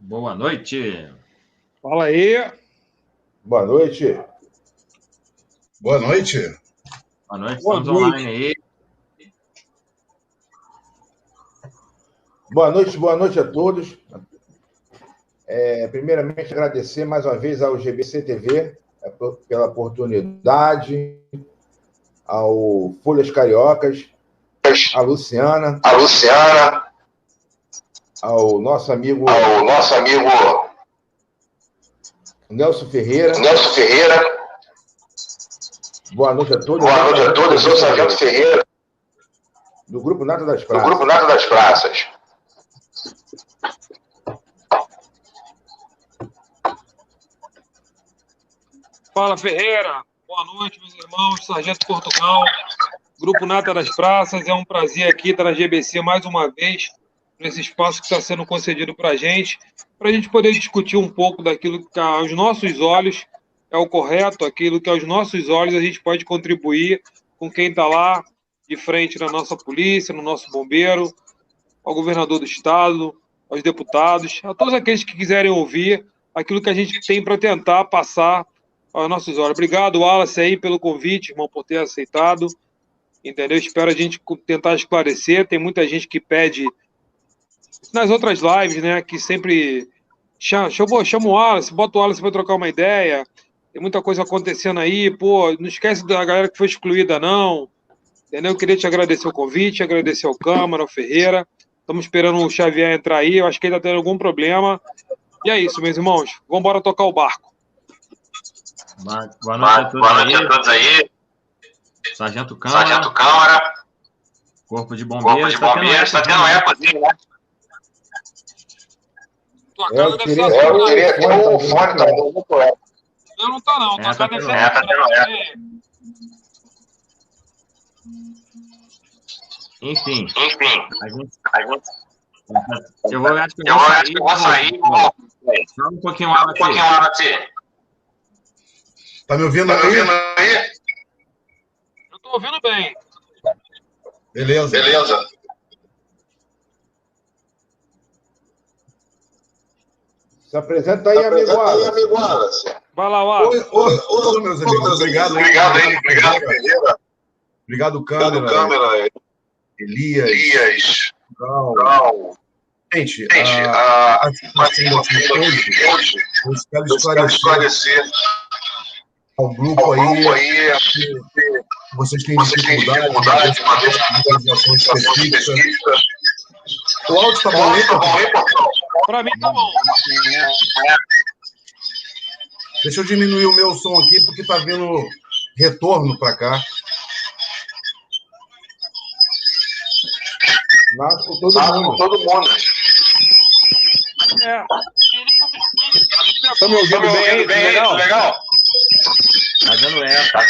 Boa noite. Fala aí. Boa noite. Boa noite. Boa noite, Boa estamos noite. online aí. Boa noite a todos. Primeiramente, agradecer mais uma vez ao GBC TV pela oportunidade, ao Folhas Cariocas, a Luciana, ao nosso amigo Nelson Ferreira. Boa noite a todos. Eu sou o Sargento Ferreira, do Grupo Nata das Praças. Fala, Ferreira. Boa noite, meus irmãos. Sargento Portugal, Grupo Nata das Praças. É um prazer aqui estar na GBC mais uma vez, nesse espaço que está sendo concedido para a gente poder discutir um pouco daquilo que aos nossos olhos é o correto, aquilo que aos nossos olhos a gente pode contribuir com quem está lá de frente na nossa polícia, no nosso bombeiro, ao governador do estado, aos deputados, a todos aqueles que quiserem ouvir aquilo que a gente tem para tentar passar aos nossos olhos. Obrigado, Wallace, aí pelo convite, irmão, por ter aceitado. Entendeu? Espero a gente tentar esclarecer. Tem muita gente que pede nas outras lives, né, que sempre chama o Wallace, bota o Wallace para trocar uma ideia. Tem muita coisa acontecendo aí, pô, não esquece da galera que foi excluída, não. Entendeu? Eu queria te agradecer o convite, agradecer ao Câmara, ao Ferreira. Estamos esperando o Xavier entrar aí, eu acho que ele está tendo algum problema. E é isso, meus irmãos. Vamos embora tocar o barco. Boa noite a todos aí. Sargento Câmara. Corpo de Bombeiros. Está tendo ecozinho, né? Tua casa deve ser Eu queria aqui no fone, tá? Eu não tá, não. Tua casa deve ser tá tendo Enfim. A gente... Eu acho que eu vou sair. Só um pouquinho lá, Tá me ouvindo aí? Eu tô ouvindo bem. Beleza. Se apresenta aí, amigo Wallace. Vai lá, Wallace. Oi, meus amigos. Obrigado aí, Ferreira. Obrigado, Câmara. Elias. Gente, a situação hoje, eu quero esclarecer ao grupo aí que vocês têm dificuldade de organização específica. O áudio está bom aí, Portugal? Pra mim tá bom. Deixa eu diminuir o meu som aqui, porque tá vindo retorno para cá. Nasce com todo mundo. Tá me ouvindo bem? Legal? Tá dando eco. Tá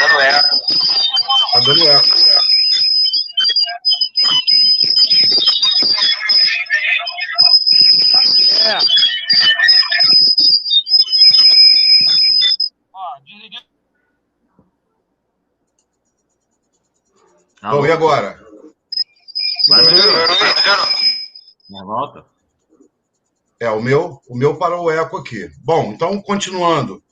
dando eco. Desliguei. Bom, e agora? Vai volta. O meu parou o eco aqui. Bom, então, continuando.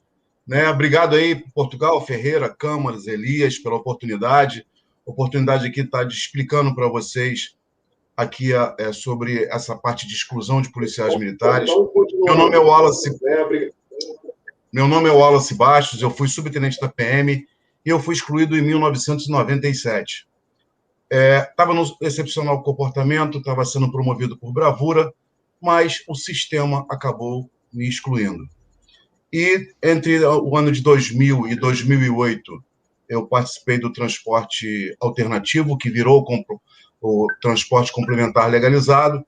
Né? Obrigado aí, Portugal, Ferreira, Câmaras, Elias, pela oportunidade. Oportunidade aqui está explicando para vocês aqui sobre essa parte de exclusão de policiais militares. Meu nome é Wallace Bastos, eu fui subtenente da PM e eu fui excluído em 1997. Estava no excepcional comportamento, estava sendo promovido por bravura, mas o sistema acabou me excluindo. E entre o ano de 2000 e 2008, eu participei do transporte alternativo, que virou o transporte complementar legalizado.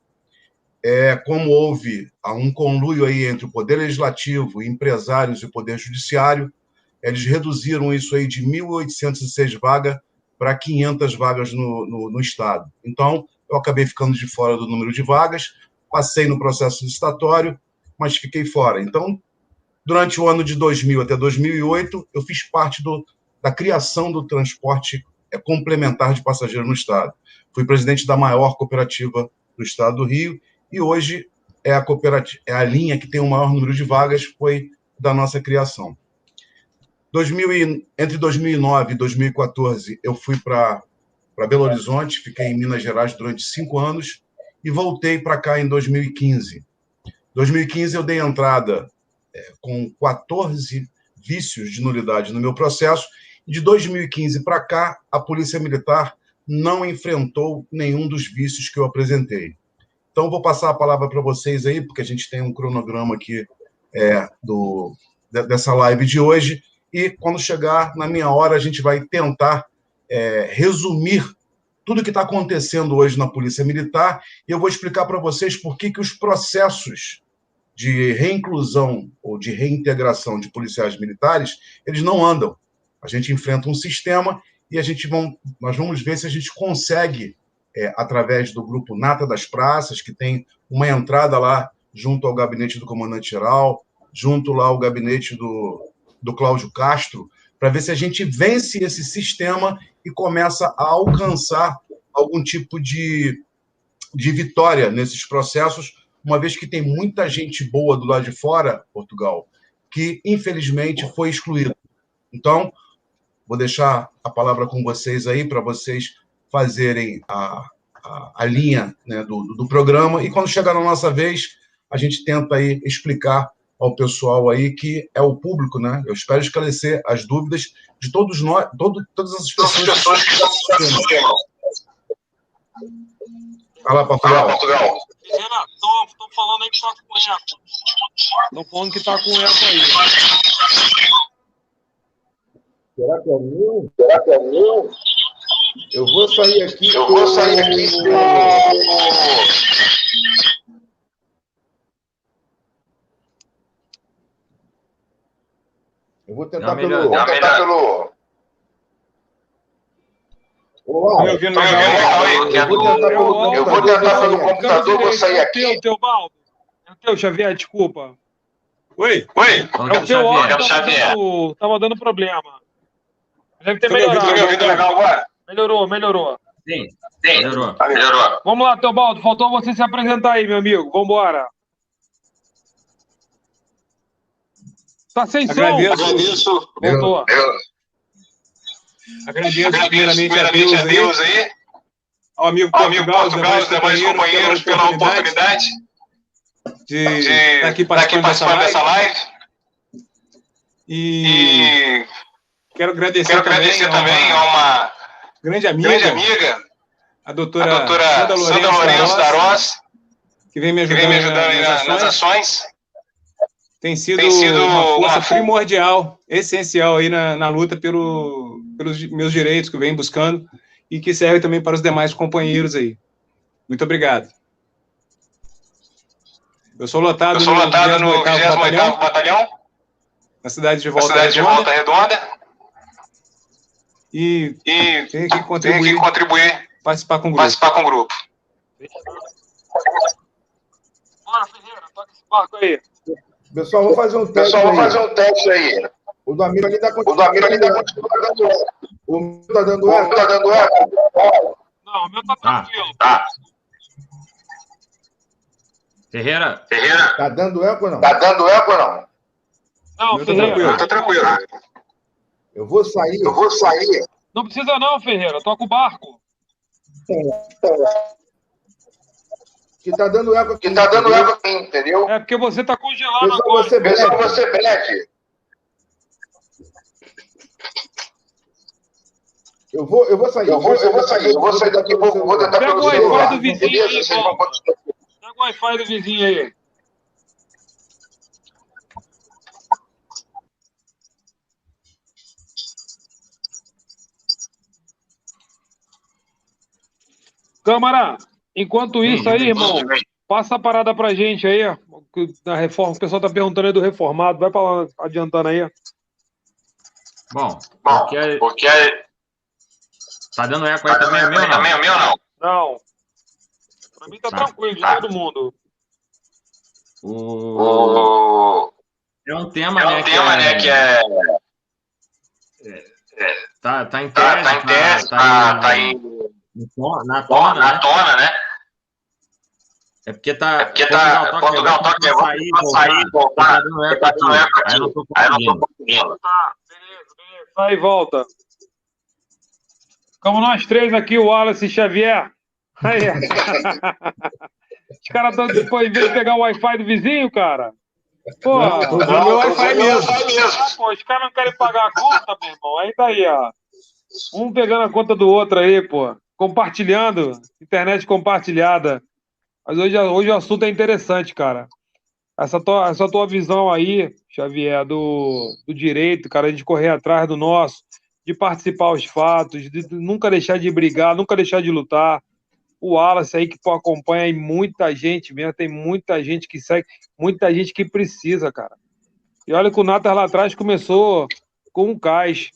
Como houve um conluio aí entre o Poder Legislativo, empresários e o Poder Judiciário, eles reduziram isso aí de 1.806 vagas para 500 vagas no Estado. Então, eu acabei ficando de fora do número de vagas, passei no processo licitatório, mas fiquei fora. Então, durante o ano de 2000 até 2008, eu fiz parte da criação do transporte complementar de passageiros no Estado. Fui presidente da maior cooperativa do Estado do Rio e hoje é a cooperativa, é a linha que tem o maior número de vagas, foi da nossa criação. Entre 2009 e 2014, eu fui para Belo Horizonte, fiquei em Minas Gerais durante 5 anos e voltei para cá em 2015. Em 2015, eu dei entrada com 14 vícios de nulidade no meu processo, e de 2015 para cá, a Polícia Militar não enfrentou nenhum dos vícios que eu apresentei. Então, vou passar a palavra para vocês aí, porque a gente tem um cronograma aqui dessa live de hoje, e quando chegar na minha hora, a gente vai tentar resumir tudo o que está acontecendo hoje na Polícia Militar, e eu vou explicar para vocês por que os processos de reinclusão ou de reintegração de policiais militares, eles não andam. A gente enfrenta um sistema e nós vamos ver se a gente consegue, através do grupo Nata das Praças, que tem uma entrada lá junto ao gabinete do comandante-geral, junto lá ao gabinete do Cláudio Castro, para ver se a gente vence esse sistema e começa a alcançar algum tipo de vitória nesses processos, uma vez que tem muita gente boa do lado de fora, Portugal, que, infelizmente, foi excluída. Então, vou deixar a palavra com vocês aí, para vocês fazerem a linha, né, do programa, e quando chegar na nossa vez, a gente tenta aí explicar ao pessoal aí, que é o público, né? Eu espero esclarecer as dúvidas de todos nós, todas as pessoas que estão assistindo. Fala, Portugal. Renato, estão falando aí que está com eco. Estão falando que está com eco aí. Será que é meu? Será que é meu? Eu vou sair aqui. Eu vou tentar pelo... Olá, eu vou tentar pelo computador, vou sair aqui. Teobaldo. É o teu, Xavier, desculpa. Oi. É o teu áudio, estava dando problema. Deve ter melhorado. Me ouvindo legal agora? Melhorou. Sim, melhorou. Vamos lá, Teobaldo, faltou você se apresentar aí, meu amigo. Vamos embora. Tá sem som. Agradeço. Voltou. Agradeço primeiramente a Deus aí. Ao amigo Portugal, os demais companheiros pela oportunidade de estar aqui participando dessa live. E quero agradecer também a uma grande amiga, a doutora Sandra Lourenço Darós, que vem me ajudando nas ações. Tem sido uma força primordial, essencial aí na luta pelos meus direitos que eu venho buscando e que serve também para os demais companheiros aí. Muito obrigado. Eu sou lotado no 28º Batalhão, na cidade de Volta Redonda. E tenho que contribuir, participar com o grupo. Bora, Ferreira, toca esse barco aí. Pessoal, vamos fazer um teste aí. O do amigo aqui está continuando. O meu está dando eco? Não, o meu está tranquilo. Ferreira. Está dando eco ou não? Não, Ferreira. Está tranquilo. Eu vou sair. Não precisa não, Ferreira. Toca o barco. Que tá dando eco aqui. Entendeu? É porque você tá congelando agora. Você breve. Eu vou sair. Eu vou sair daqui a pouco. Vou tentar pega o Wi-Fi do vizinho aí, pega o Wi-Fi do vizinho aí. Câmara, enquanto isso aí, irmão, passa a parada pra gente aí, da reforma. O pessoal tá perguntando aí do reformado. Vai pra lá, adiantando aí. Bom, porque tá dando eco aí também, é meu não? Não. Pra mim tá tranquilo, de todo mundo. É um tema, né, que é... Tá em tese, tá aí... Na tona, né? É porque Portugal toca sair e voltar. Tá dando eco aqui. Aí não tô conseguindo. Tá, beleza. Sai e volta. Ficamos nós três aqui, o Wallace e Xavier. Aí. Os caras estão depois de pegar o Wi-Fi do vizinho, cara. Pô, meu Wi-Fi mesmo. Pô, os caras não querem pagar a conta, meu irmão. Aí tá aí, ó. Um pegando a conta do outro aí, pô. Compartilhando. Internet compartilhada. Mas hoje o assunto é interessante, cara. Essa tua visão aí, Xavier, do direito, cara, de correr atrás do nosso, de participar dos fatos, de nunca deixar de brigar, nunca deixar de lutar. O Wallace aí que acompanha aí muita gente mesmo, tem muita gente que segue, muita gente que precisa, cara. E olha que o Natas lá atrás começou com um CAIS.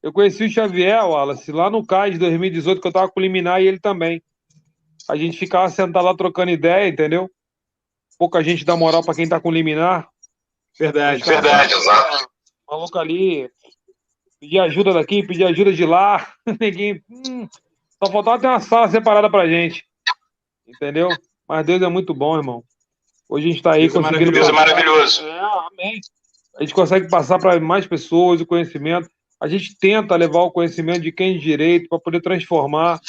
Eu conheci o Xavier, Wallace, lá no CAIS de 2018, que eu tava com o liminar e ele também. A gente ficava sentado lá trocando ideia, entendeu? Pouca gente dá moral pra quem tá com liminar. Verdade, exato. O maluco ali, pedir ajuda daqui, pedir ajuda de lá. Ninguém. Só faltava ter uma sala separada pra gente. Entendeu? Mas Deus é muito bom, irmão. Hoje a gente tá aí conseguindo. Deus é maravilhoso. Amém. A gente consegue passar para mais pessoas o conhecimento. A gente tenta levar o conhecimento de quem é de direito para poder transformar.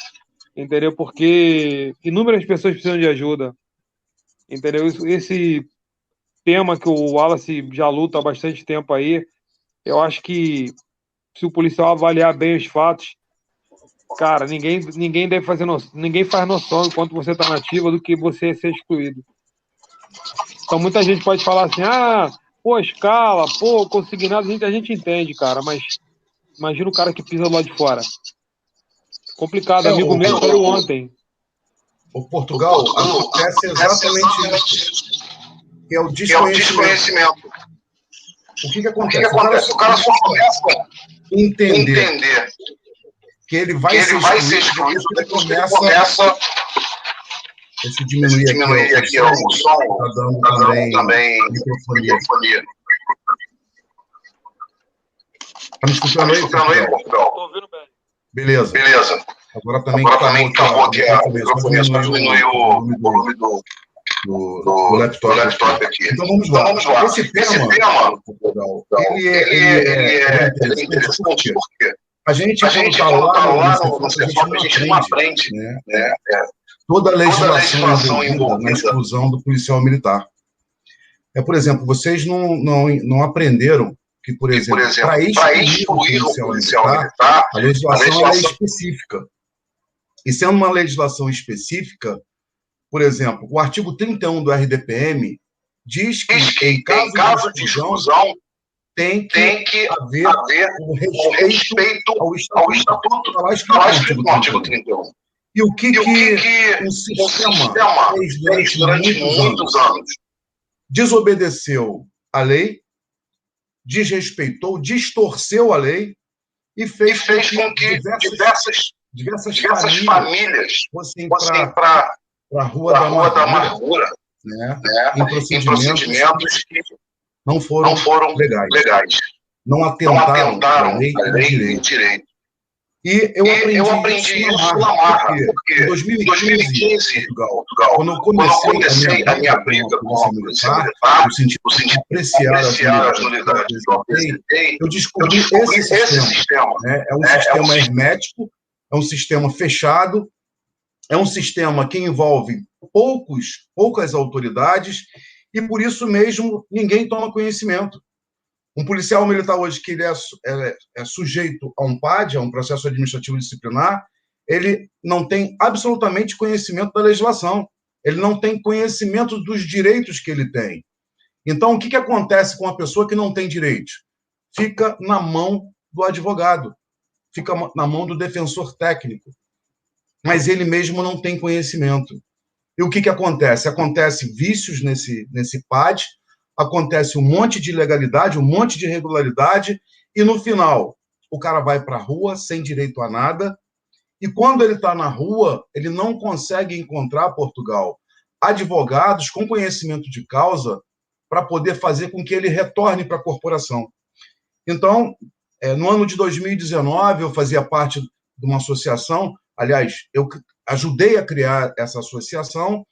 Entendeu? Porque inúmeras pessoas precisam de ajuda. Entendeu? Esse tema que o Wallace já luta há bastante tempo aí, eu acho que se o policial avaliar bem os fatos, cara, ninguém deve fazer noção, ninguém faz noção enquanto você está nativa do que você ser excluído. Então muita gente pode falar assim, pô, escala, pô, consignado, a gente entende, cara, mas imagina o cara que pisa lá de fora. Complicado, amigo meu falou ontem. O Portugal acontece exatamente isso. Que é o desconhecimento. O que acontece? O cara só começa a entender que ele vai ser excluído depois que ele começa. Deixa eu diminuir aqui o som. Está dando também microfonia. Está me escutando aí, Portugal? Estou ouvindo bem. Beleza. Agora também acabou aqui a microfonia, só diminuir o volume do laptop aqui. Então vamos lá. Esse tema, Portugal, ele é interessante porque a gente quando está lá no CEFAP, a gente não aprende, né? Toda a legislação envolvida na exclusão do policial militar. Por exemplo, vocês não aprenderam que, por exemplo, para excluir o policial militar, a legislação é específica. E sendo uma legislação específica, por exemplo, o artigo 31 do RDPM diz que, em caso de exclusão, tem que haver um respeito ao Estatuto, está lá escrito no artigo 31. E o que o sistema fez durante muitos anos? Desobedeceu a lei, desrespeitou, distorceu a lei e fez com que diversas famílias fossem para a Rua da Amargura, né? Em procedimentos que não foram legais. Não atentaram à lei e direito. E eu aprendi isso na marra, porque em 2015, Portugal, quando eu comecei a minha briga com a polícia militar, no sentido de apreciar as unidades que eu apresentei, eu descobri esse sistema. Né? É um sistema hermético, é um sistema fechado, é um sistema que envolve poucas autoridades e, por isso mesmo, ninguém toma conhecimento. Um policial militar hoje que ele é sujeito a um PAD, a um processo administrativo disciplinar, ele não tem absolutamente conhecimento da legislação, ele não tem conhecimento dos direitos que ele tem. Então, o que acontece com a pessoa que não tem direitos? Fica na mão do advogado, fica na mão do defensor técnico, mas ele mesmo não tem conhecimento. E o que acontece? Acontece vícios nesse PAD, acontece um monte de ilegalidade, um monte de irregularidade, e no final o cara vai para a rua sem direito a nada, e quando ele está na rua, ele não consegue encontrar, Portugal, advogados com conhecimento de causa para poder fazer com que ele retorne para a corporação. Então, no ano de 2019, eu fazia parte de uma associação, aliás, eu ajudei a criar essa associação,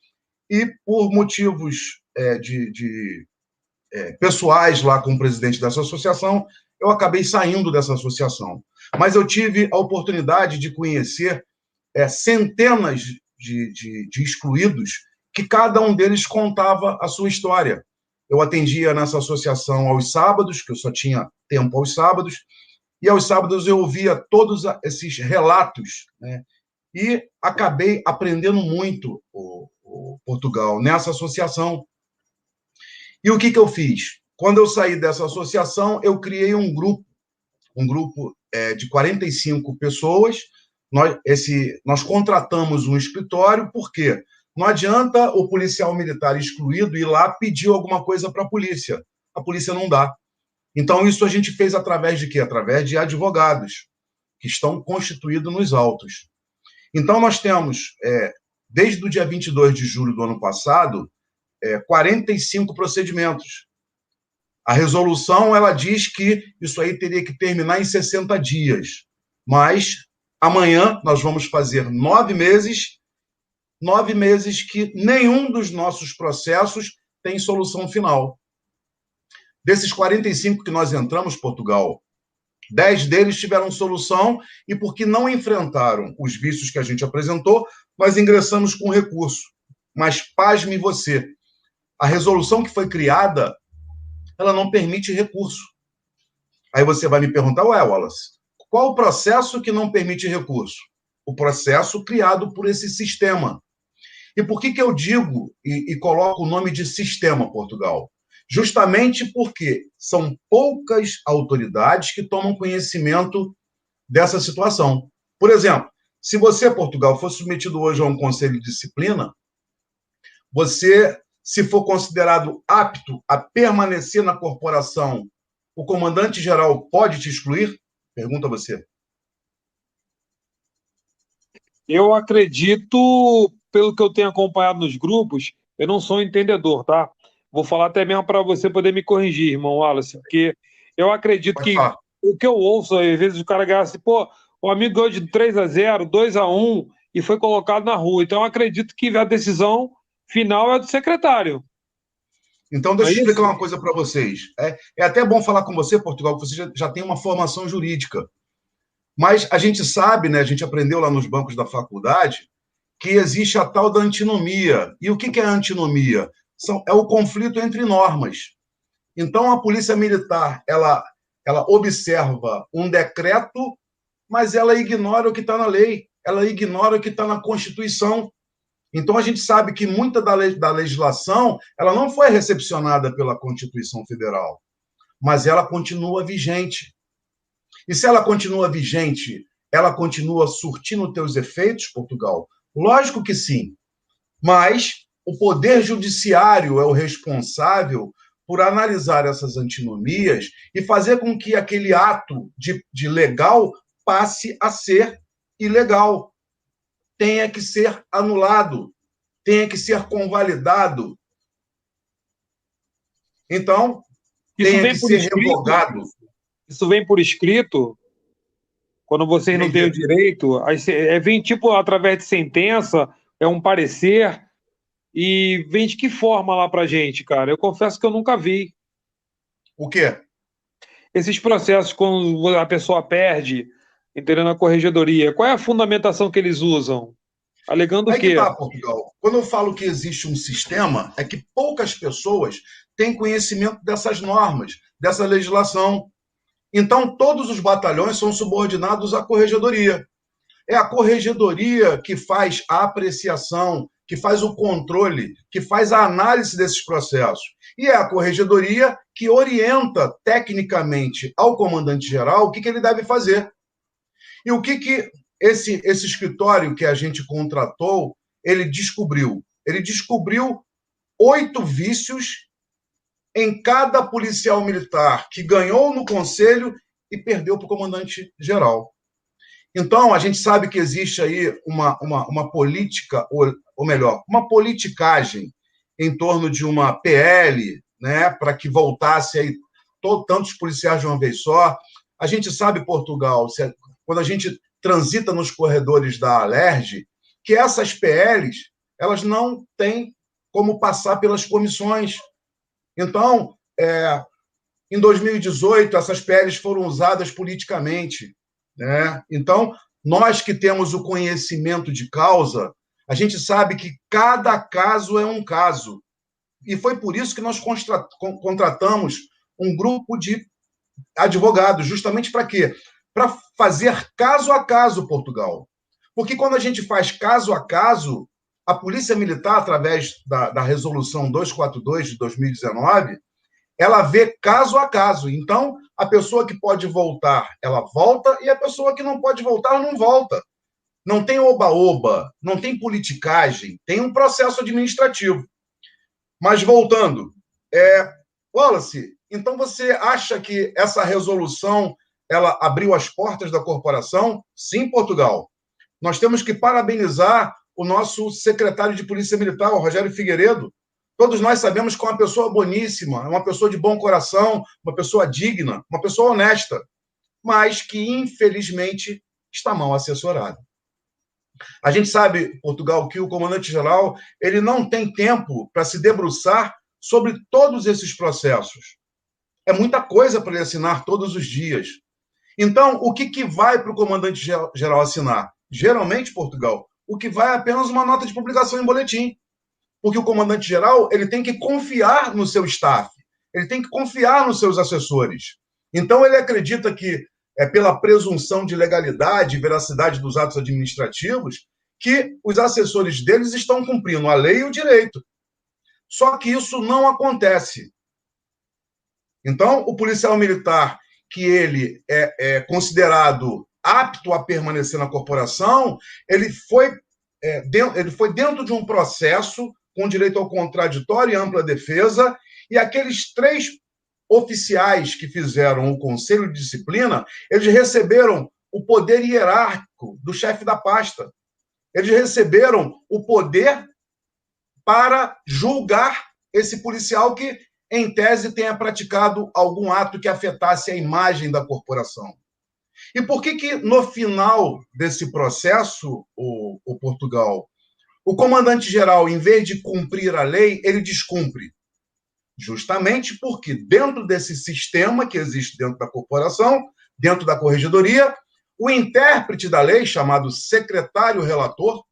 e por motivos pessoais lá com o presidente dessa associação, eu acabei saindo dessa associação. Mas eu tive a oportunidade de conhecer centenas de excluídos, que cada um deles contava a sua história. Eu atendia nessa associação aos sábados, que eu só tinha tempo aos sábados, e aos sábados eu ouvia todos esses relatos, né? E acabei aprendendo muito o Portugal nessa associação. E o que eu fiz? Quando eu saí dessa associação, eu criei um grupo de 45 pessoas. Nós contratamos um escritório, porque não adianta o policial militar excluído ir lá pedir alguma coisa para a polícia não dá. Então, isso a gente fez através de quê? Através de advogados, que estão constituídos nos autos. Então, nós temos, desde o dia 22 de julho do ano passado, 45 procedimentos. A resolução, ela diz que isso aí teria que terminar em 60 dias. Mas, amanhã, nós vamos fazer 9 meses que nenhum dos nossos processos tem solução final. Desses 45 que nós entramos, Portugal, 10 deles tiveram solução, e porque não enfrentaram os vícios que a gente apresentou, nós ingressamos com recurso. Mas, pasme você, a resolução que foi criada, ela não permite recurso. Aí você vai me perguntar, Wallace, qual o processo que não permite recurso? O processo criado por esse sistema. E por que eu digo e coloco o nome de sistema, Portugal? Justamente porque são poucas autoridades que tomam conhecimento dessa situação. Por exemplo, se você, Portugal, for submetido hoje a um conselho de disciplina, você, se for considerado apto a permanecer na corporação, o comandante-geral pode te excluir? Pergunta a você. Eu acredito, pelo que eu tenho acompanhado nos grupos, eu não sou um entendedor, tá? Vou falar até mesmo para você poder me corrigir, irmão Wallace, porque eu acredito que o que eu ouço, às vezes o cara ganha assim, pô, o amigo ganhou de 3-0, 2-1 e foi colocado na rua. Então eu acredito que a decisão final é do secretário. Então, deixa eu explicar uma coisa para vocês. É até bom falar com você, Portugal, que você já tem uma formação jurídica. Mas a gente sabe, né, a gente aprendeu lá nos bancos da faculdade, que existe a tal da antinomia. E o que é a antinomia? É o conflito entre normas. Então, a Polícia Militar, ela observa um decreto, mas ela ignora o que está na lei, ela ignora o que está na Constituição. Então, a gente sabe que muita da legislação, ela não foi recepcionada pela Constituição Federal, mas ela continua vigente. E se ela continua vigente, ela continua surtindo teus efeitos, Portugal? Lógico que sim. Mas o Poder Judiciário é o responsável por analisar essas antinomias e fazer com que aquele ato de legal passe a ser ilegal. Tenha que ser anulado, tenha que ser convalidado. Então, tenha que ser revogado. Isso vem por escrito? Quando vocês não têm o direito, aí vem tipo através de sentença, é um parecer, e vem de que forma lá pra gente, cara? Eu confesso que eu nunca vi. O quê? Esses processos, quando a pessoa perde, entendeu, na corregedoria, qual é a fundamentação que eles usam? Alegando o quê? Aí que tá, Portugal. Quando eu falo que existe um sistema, é que poucas pessoas têm conhecimento dessas normas, dessa legislação. Então, todos os batalhões são subordinados à corregedoria. É a corregedoria que faz a apreciação, que faz o controle, que faz a análise desses processos. E é a corregedoria que orienta tecnicamente ao comandante-geral o que ele deve fazer. E o que esse escritório que a gente contratou, ele descobriu? Ele descobriu 8 vícios em cada policial militar que ganhou no conselho e perdeu para o comandante-geral. Então, a gente sabe que existe aí uma política, ou melhor, uma politicagem em torno de uma PL, né, para que voltasse aí tantos policiais de uma vez só. A gente sabe, Portugal, quando a gente transita nos corredores da Alerj, que essas PLs, elas não têm como passar pelas comissões. Então, em 2018, essas PLs foram usadas politicamente, né? Então, nós que temos o conhecimento de causa, a gente sabe que cada caso é um caso. E foi por isso que nós contratamos um grupo de advogados, justamente para quê? Para fazer caso a caso, Portugal. Porque quando a gente faz caso a caso, a Polícia Militar, através da Resolução 242 de 2019, ela vê caso a caso. Então, a pessoa que pode voltar, ela volta, e a pessoa que não pode voltar, não volta. Não tem oba-oba, não tem politicagem, tem um processo administrativo. Mas, voltando, Wallace, então você acha que essa resolução ela abriu as portas da corporação? Sim, Portugal. Nós temos que parabenizar o nosso secretário de Polícia Militar, o Rogério Figueiredo. Todos nós sabemos que é uma pessoa boníssima, é uma pessoa de bom coração, uma pessoa digna, uma pessoa honesta, mas que, infelizmente, está mal assessorado. A gente sabe, Portugal, que o comandante-geral ele não tem tempo para se debruçar sobre todos esses processos. É muita coisa para ele assinar todos os dias. Então, o que vai para o comandante-geral assinar? Geralmente, Portugal, o que vai é apenas uma nota de publicação em boletim. Porque o comandante-geral ele tem que confiar no seu staff, ele tem que confiar nos seus assessores. Então, ele acredita que pela presunção de legalidade e veracidade dos atos administrativos, que os assessores deles estão cumprindo a lei e o direito. Só que isso não acontece. Então, o policial militar, que ele é considerado apto a permanecer na corporação, ele foi dentro de um processo com direito ao contraditório e ampla defesa, e aqueles 3 oficiais que fizeram o Conselho de Disciplina, eles receberam o poder hierárquico do chefe da pasta. Eles receberam o poder para julgar esse policial que, em tese, tenha praticado algum ato que afetasse a imagem da corporação. E por que no final desse processo, o Portugal, o comandante-geral, em vez de cumprir a lei, ele descumpre? Justamente porque dentro desse sistema que existe dentro da corporação, dentro da corregedoria, o intérprete da lei, chamado secretário-relator,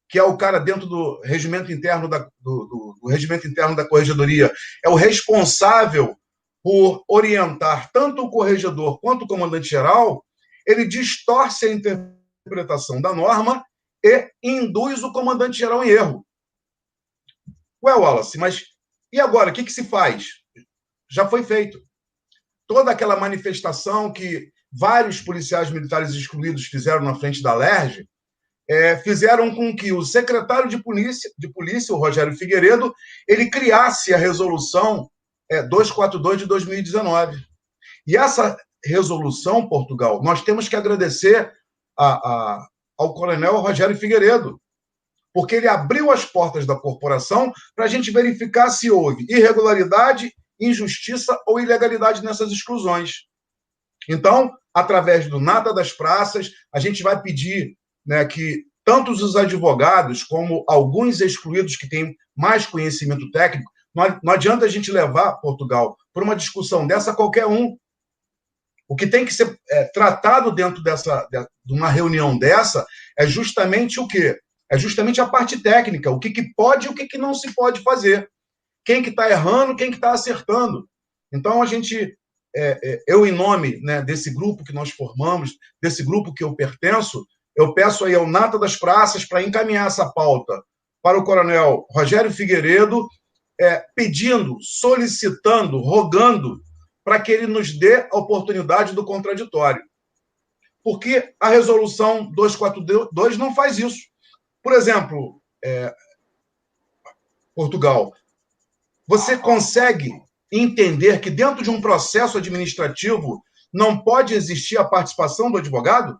que é o cara dentro do regimento interno do regimento interno da corregedoria, é o responsável por orientar tanto o corregedor quanto o comandante-geral, ele distorce a interpretação da norma e induz o comandante-geral em erro. Ué, Wallace, mas e agora? O que se faz? Já foi feito. Toda aquela manifestação que vários policiais militares excluídos fizeram na frente da LERJ, fizeram com que o secretário de polícia, o Rogério Figueiredo, ele criasse a resolução 242 de 2019. E essa resolução, Portugal, nós temos que agradecer ao coronel Rogério Figueiredo, porque ele abriu as portas da corporação para a gente verificar se houve irregularidade, injustiça ou ilegalidade nessas exclusões. Então, através do Nata das Praças, a gente vai pedir, né, que tanto os advogados como alguns excluídos que têm mais conhecimento técnico, não adianta a gente levar Portugal para uma discussão dessa qualquer um. O que tem que ser tratado dentro de uma reunião dessa é justamente o quê? É justamente a parte técnica, o que pode e o que não se pode fazer. Quem que está errando, quem que está acertando. Então, a gente, eu em nome, né, desse grupo que nós formamos, desse grupo que eu pertenço, eu peço aí ao Nata das Praças para encaminhar essa pauta para o coronel Rogério Figueiredo, pedindo, solicitando, rogando para que ele nos dê a oportunidade do contraditório. Porque a resolução 242 não faz isso. Por exemplo, Portugal, você consegue entender que dentro de um processo administrativo não pode existir a participação do advogado?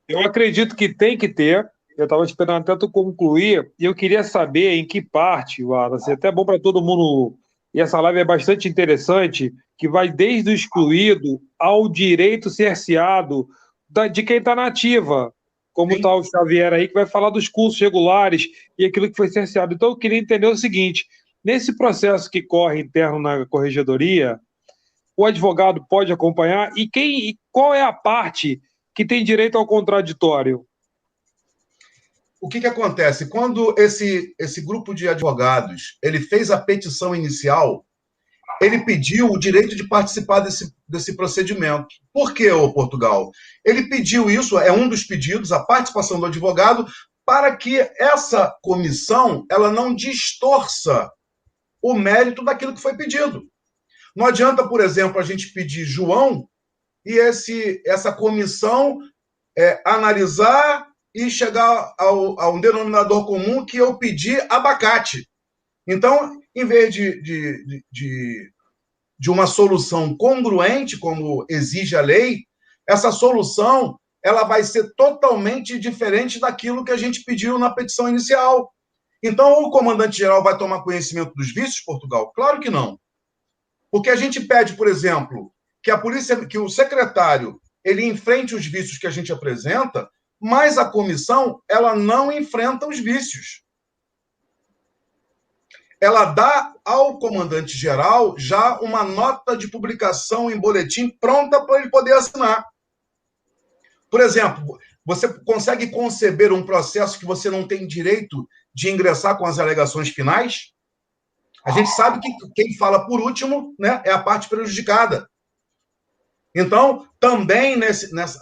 Eu acredito que tem que ter. Eu estava esperando até tu concluir, e eu queria saber em que parte, Wallace, é até bom para todo mundo, e essa live é bastante interessante, que vai desde o excluído ao direito cerceado de quem está na ativa. como está o Xavier aí, que vai falar dos cursos regulares e aquilo que foi cerceado. Então, eu queria entender o seguinte, nesse processo que corre interno na corregedoria, o advogado pode acompanhar e qual é a parte que tem direito ao contraditório? O que acontece? Quando esse grupo de advogados ele fez a petição inicial, ele pediu o direito de participar desse procedimento. Por quê, Portugal? Ele pediu isso, é um dos pedidos, a participação do advogado, para que essa comissão ela não distorça o mérito daquilo que foi pedido. Não adianta, por exemplo, a gente pedir João e essa comissão analisar e chegar a um denominador comum que eu pedi abacate. Então, em vez de uma solução congruente, como exige a lei, essa solução ela vai ser totalmente diferente daquilo que a gente pediu na petição inicial. Então, o comandante-geral vai tomar conhecimento dos vícios, Portugal? Claro que não. Porque a gente pede, por exemplo, que o secretário ele enfrente os vícios que a gente apresenta, mas a comissão ela não enfrenta os vícios. Ela dá ao comandante-geral já uma nota de publicação em boletim pronta para ele poder assinar. Por exemplo, você consegue conceber um processo que você não tem direito de ingressar com as alegações finais? A gente sabe que quem fala por último, né, é a parte prejudicada. Então, também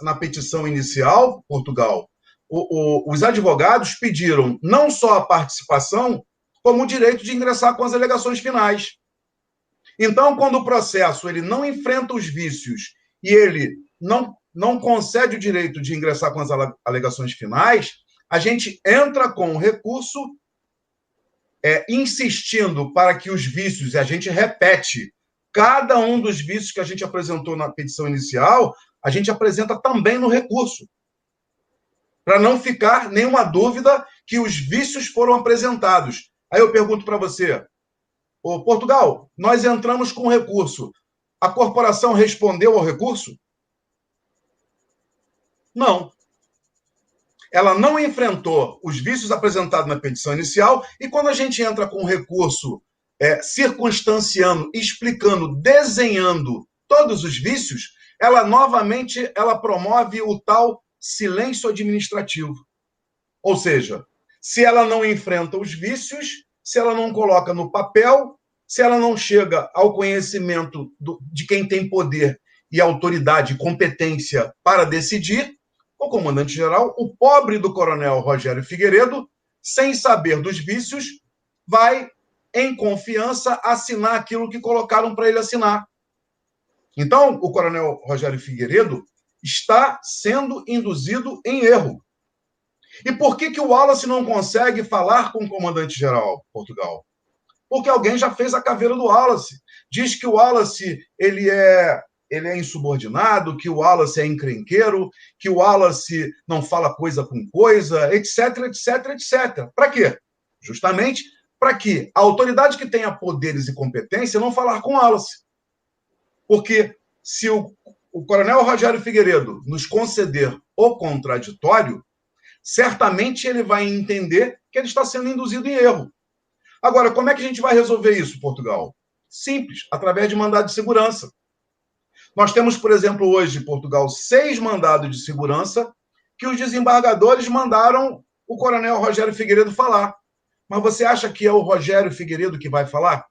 na petição inicial, Portugal, os advogados pediram não só a participação, como o direito de ingressar com as alegações finais. Então, quando o processo ele não enfrenta os vícios e ele não concede o direito de ingressar com as alegações finais, a gente entra com o recurso insistindo para que os vícios, e a gente repete, cada um dos vícios que a gente apresentou na petição inicial, a gente apresenta também no recurso, para não ficar nenhuma dúvida que os vícios foram apresentados. Aí eu pergunto para você, Portugal, nós entramos com recurso, a corporação respondeu ao recurso? Não. Ela não enfrentou os vícios apresentados na petição inicial e quando a gente entra com recurso circunstanciando, explicando, desenhando todos os vícios, ela novamente promove o tal silêncio administrativo. Ou seja, se ela não enfrenta os vícios, se ela não coloca no papel, se ela não chega ao conhecimento de quem tem poder e autoridade e competência para decidir, o comandante-geral, o pobre do coronel Rogério Figueiredo, sem saber dos vícios, vai, em confiança, assinar aquilo que colocaram para ele assinar. Então, o coronel Rogério Figueiredo está sendo induzido em erro. E por que o Wallace não consegue falar com o comandante-geral, Portugal? Porque alguém já fez a caveira do Wallace. Diz que o Wallace ele é insubordinado, que o Wallace é encrenqueiro, que o Wallace não fala coisa com coisa, etc, etc, etc. Para quê? Justamente para que a autoridade que tenha poderes e competência não falar com o Wallace. Porque se o coronel Rogério Figueiredo nos conceder o contraditório, certamente ele vai entender que ele está sendo induzido em erro. Agora, como é que a gente vai resolver isso, Portugal? Simples, através de mandado de segurança. Nós temos, por exemplo, hoje, Portugal, 6 mandados de segurança que os desembargadores mandaram o coronel Rogério Figueiredo falar. Mas você acha que é o Rogério Figueiredo que vai falar?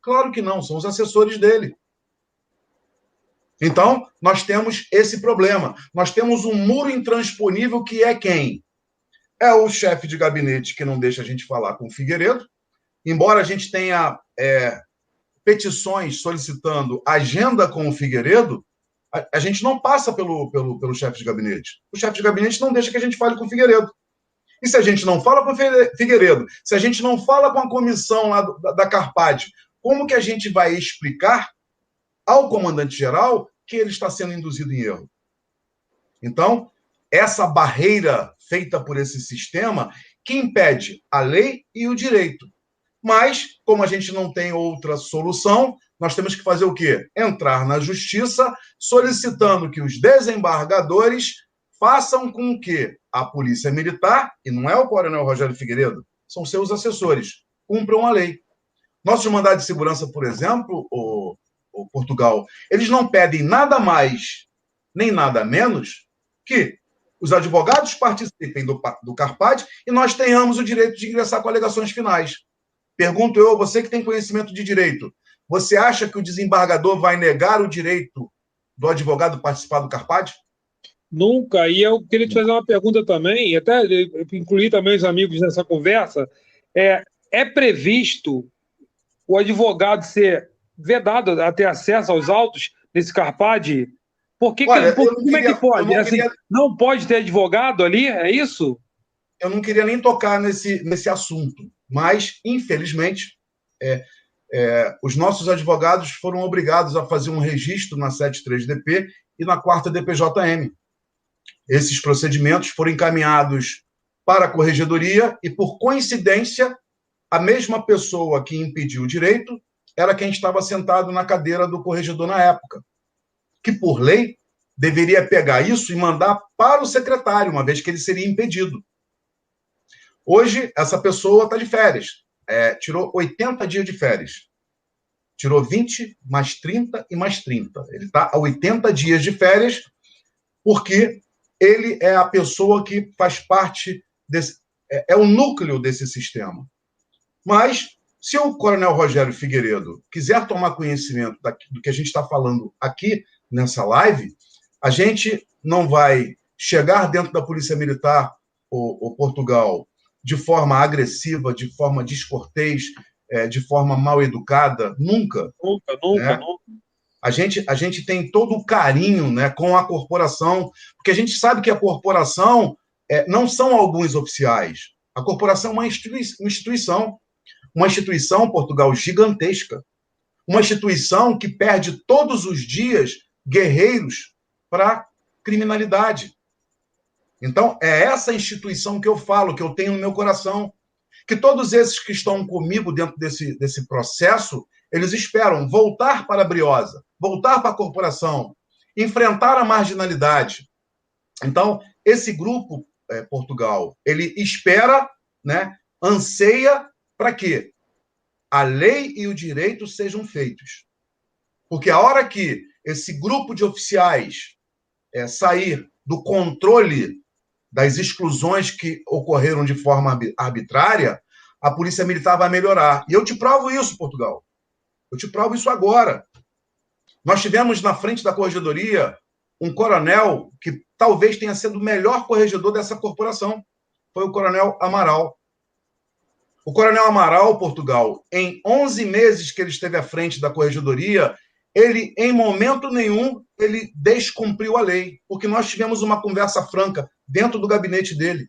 Claro que não, são os assessores dele. Então, nós temos esse problema. Nós temos um muro intransponível que é quem? É o chefe de gabinete que não deixa a gente falar com o Figueiredo, embora a gente tenha petições solicitando agenda com o Figueiredo, a gente não passa pelo chefe de gabinete. O chefe de gabinete não deixa que a gente fale com o Figueiredo. E se a gente não fala com o Figueiredo, se a gente não fala com a comissão lá da Carpad, como que a gente vai explicar ao comandante-geral que ele está sendo induzido em erro? Então, essa barreira feita por esse sistema que impede a lei e o direito. Mas, como a gente não tem outra solução, nós temos que fazer o quê? Entrar na justiça solicitando que os desembargadores façam com que a Polícia Militar, e não é o Coronel Rogério Figueiredo, são seus assessores, cumpram a lei. Nossos mandados de segurança, por exemplo, o Portugal, eles não pedem nada mais, nem nada menos que os advogados participem do CARPAD e nós tenhamos o direito de ingressar com alegações finais. Pergunto eu, você que tem conhecimento de direito, você acha que o desembargador vai negar o direito do advogado participar do CARPAD? Nunca. E eu queria te fazer uma pergunta também, e até incluir também os amigos nessa conversa. É previsto o advogado ser vedado a ter acesso aos autos nesse CARPAD? Como é que pode? Não pode ter advogado ali? É isso? Eu não queria nem tocar nesse assunto, mas, infelizmente, os nossos advogados foram obrigados a fazer um registro na 73DP e na 4ª DPJM. Esses procedimentos foram encaminhados para a corregedoria e, por coincidência, a mesma pessoa que impediu o direito era quem estava sentado na cadeira do corregedor na época, que, por lei, deveria pegar isso e mandar para o secretário, uma vez que ele seria impedido. Hoje, essa pessoa está de férias. Tirou 80 dias de férias. Tirou 20, mais 30 e mais 30. Ele está a 80 dias de férias porque ele é a pessoa que faz parte desse... É o núcleo desse sistema. Mas, se o Coronel Rogério Figueiredo quiser tomar conhecimento do que a gente está falando aqui nessa live, a gente não vai chegar dentro da Polícia Militar, o Portugal, de forma agressiva, de forma descortês, de forma mal educada, nunca. Nunca. A gente tem todo o carinho, né, com a corporação, porque a gente sabe que a corporação não são alguns oficiais. A corporação é uma instituição, Portugal, gigantesca. Uma instituição que perde todos os dias guerreiros para criminalidade. Então, é essa instituição que eu falo, que eu tenho no meu coração, que todos esses que estão comigo dentro desse processo, eles esperam voltar para a Briosa, voltar para a corporação, enfrentar a marginalidade. Então, esse grupo, Portugal, ele espera, né, anseia para que a lei e o direito sejam feitos. Porque a hora que esse grupo de oficiais sair do controle das exclusões que ocorreram de forma arbitrária, a Polícia Militar vai melhorar. E eu te provo isso, Portugal. Eu te provo isso agora. Nós tivemos na frente da corregedoria um coronel que talvez tenha sido o melhor corregedor dessa corporação. Foi o Coronel Amaral. O Coronel Amaral, Portugal, em 11 meses que ele esteve à frente da corregedoria, ele, em momento nenhum, ele descumpriu a lei, porque nós tivemos uma conversa franca dentro do gabinete dele.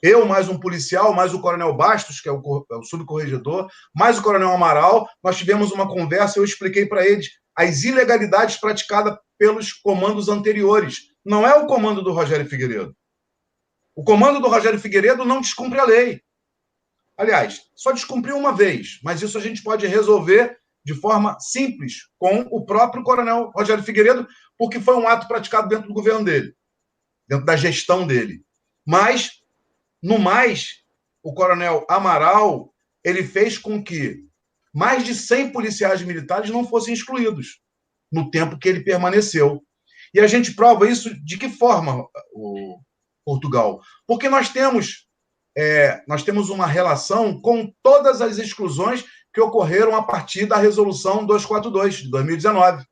Eu, mais um policial, mais o Coronel Bastos, que é o subcorregedor, mais o Coronel Amaral, nós tivemos uma conversa e eu expliquei para eles as ilegalidades praticadas pelos comandos anteriores. Não é o comando do Rogério Figueiredo. O comando do Rogério Figueiredo não descumpre a lei. Aliás, só descumpriu uma vez, mas isso a gente pode resolver de forma simples com o próprio Coronel Rogério Figueiredo, porque foi um ato praticado dentro do governo dele, dentro da gestão dele. Mas, no mais, o Coronel Amaral, ele fez com que mais de 100 policiais militares não fossem excluídos no tempo que ele permaneceu. E a gente prova isso de que forma, o Portugal? Porque nós temos uma relação com todas as exclusões que ocorreram a partir da Resolução 242, de 2019.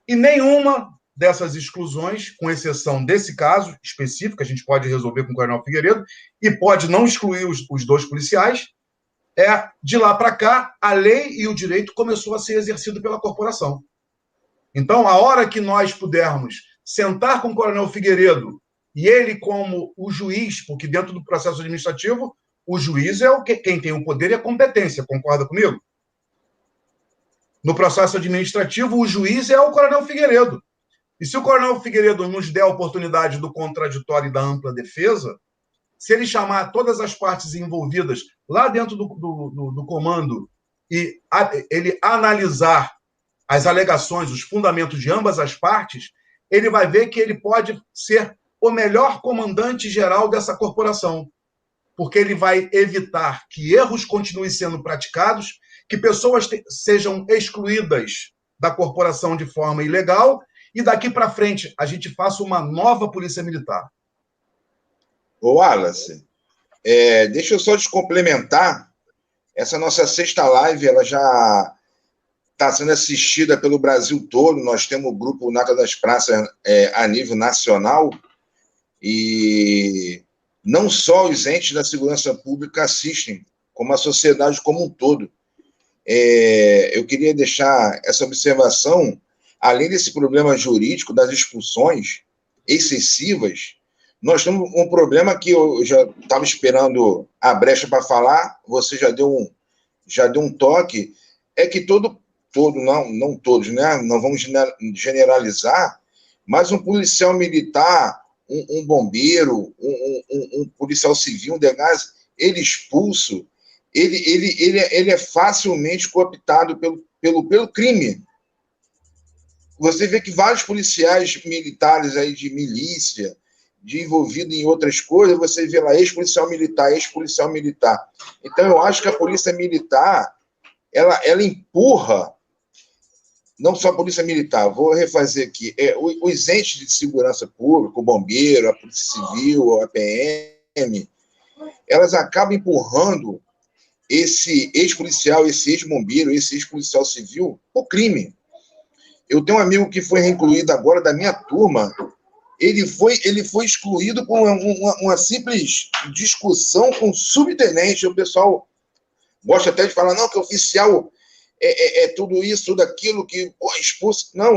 E nenhuma dessas exclusões, com exceção desse caso específico, a gente pode resolver com o Coronel Figueiredo, e pode não excluir os dois policiais, de lá para cá, a lei e o direito começou a ser exercido pela corporação. Então, a hora que nós pudermos sentar com o Coronel Figueiredo, e ele como o juiz, porque dentro do processo administrativo, o juiz é quem tem o poder e a competência, concorda comigo? No processo administrativo, o juiz é o Coronel Figueiredo. E se o Coronel Figueiredo nos der a oportunidade do contraditório e da ampla defesa, se ele chamar todas as partes envolvidas lá dentro do comando e ele analisar as alegações, os fundamentos de ambas as partes, ele vai ver que ele pode ser o melhor comandante-geral dessa corporação, porque ele vai evitar que erros continuem sendo praticados, que pessoas sejam excluídas da corporação de forma ilegal, e daqui para frente a gente faça uma nova polícia militar. Ô, Wallace, deixa eu só te complementar. Essa nossa sexta live, ela já está sendo assistida pelo Brasil todo. Nós temos o grupo Nata das Praças a nível nacional, e não só os entes da segurança pública assistem, como a sociedade como um todo. Eu queria deixar essa observação, além desse problema jurídico das expulsões excessivas, nós temos um problema que eu já estava esperando a brecha para falar, você já deu um toque, é que não todos, né? Não vamos generalizar, mas um policial militar, um bombeiro, um policial civil, um delegado, ele expulso, ele é facilmente cooptado pelo crime. Você vê que vários policiais militares aí de milícia, envolvido em outras coisas, você vê lá ex-policial militar. Então, eu acho que a polícia militar, ela empurra, não só a polícia militar, vou refazer aqui, os entes de segurança pública, o bombeiro, a polícia civil, a PM, elas acabam empurrando esse ex-policial, esse ex-bombeiro, esse ex-policial civil, o crime. Eu tenho um amigo que foi reincluído agora da minha turma. Ele foi excluído por uma simples discussão com o subtenente. O pessoal gosta até de falar, não, que oficial é tudo isso, tudo aquilo, que expulso. Não,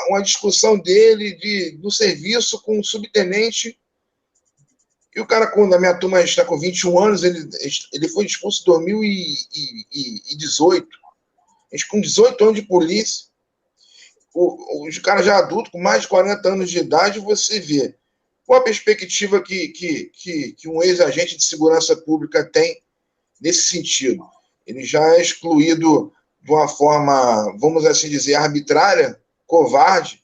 uma discussão dele do serviço com o subtenente. E o cara, quando a minha turma está com 21 anos, ele foi expulso em 2018. Com 18 anos de polícia. Os caras já adultos, com mais de 40 anos de idade, você vê qual a perspectiva que um ex-agente de segurança pública tem nesse sentido. Ele já é excluído de uma forma, vamos assim dizer, arbitrária, covarde,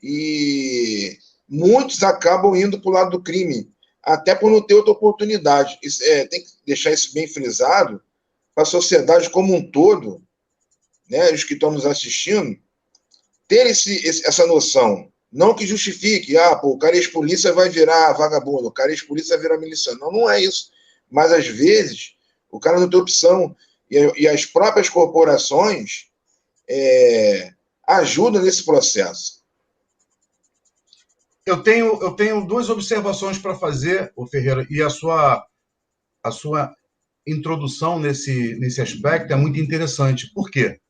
e muitos acabam indo para o lado do crime, até por não ter outra oportunidade. Tem que deixar isso bem frisado para a sociedade como um todo, né, os que estão nos assistindo, ter essa noção, não que justifique, o cara ex-polícia vai virar vagabundo, o cara ex-polícia vai virar miliciano. Não é isso. Mas, às vezes, o cara não tem opção. E as próprias corporações ajudam nesse processo. Eu tenho duas observações para fazer, Ferreira, e a sua introdução nesse aspecto é muito interessante. Por quê?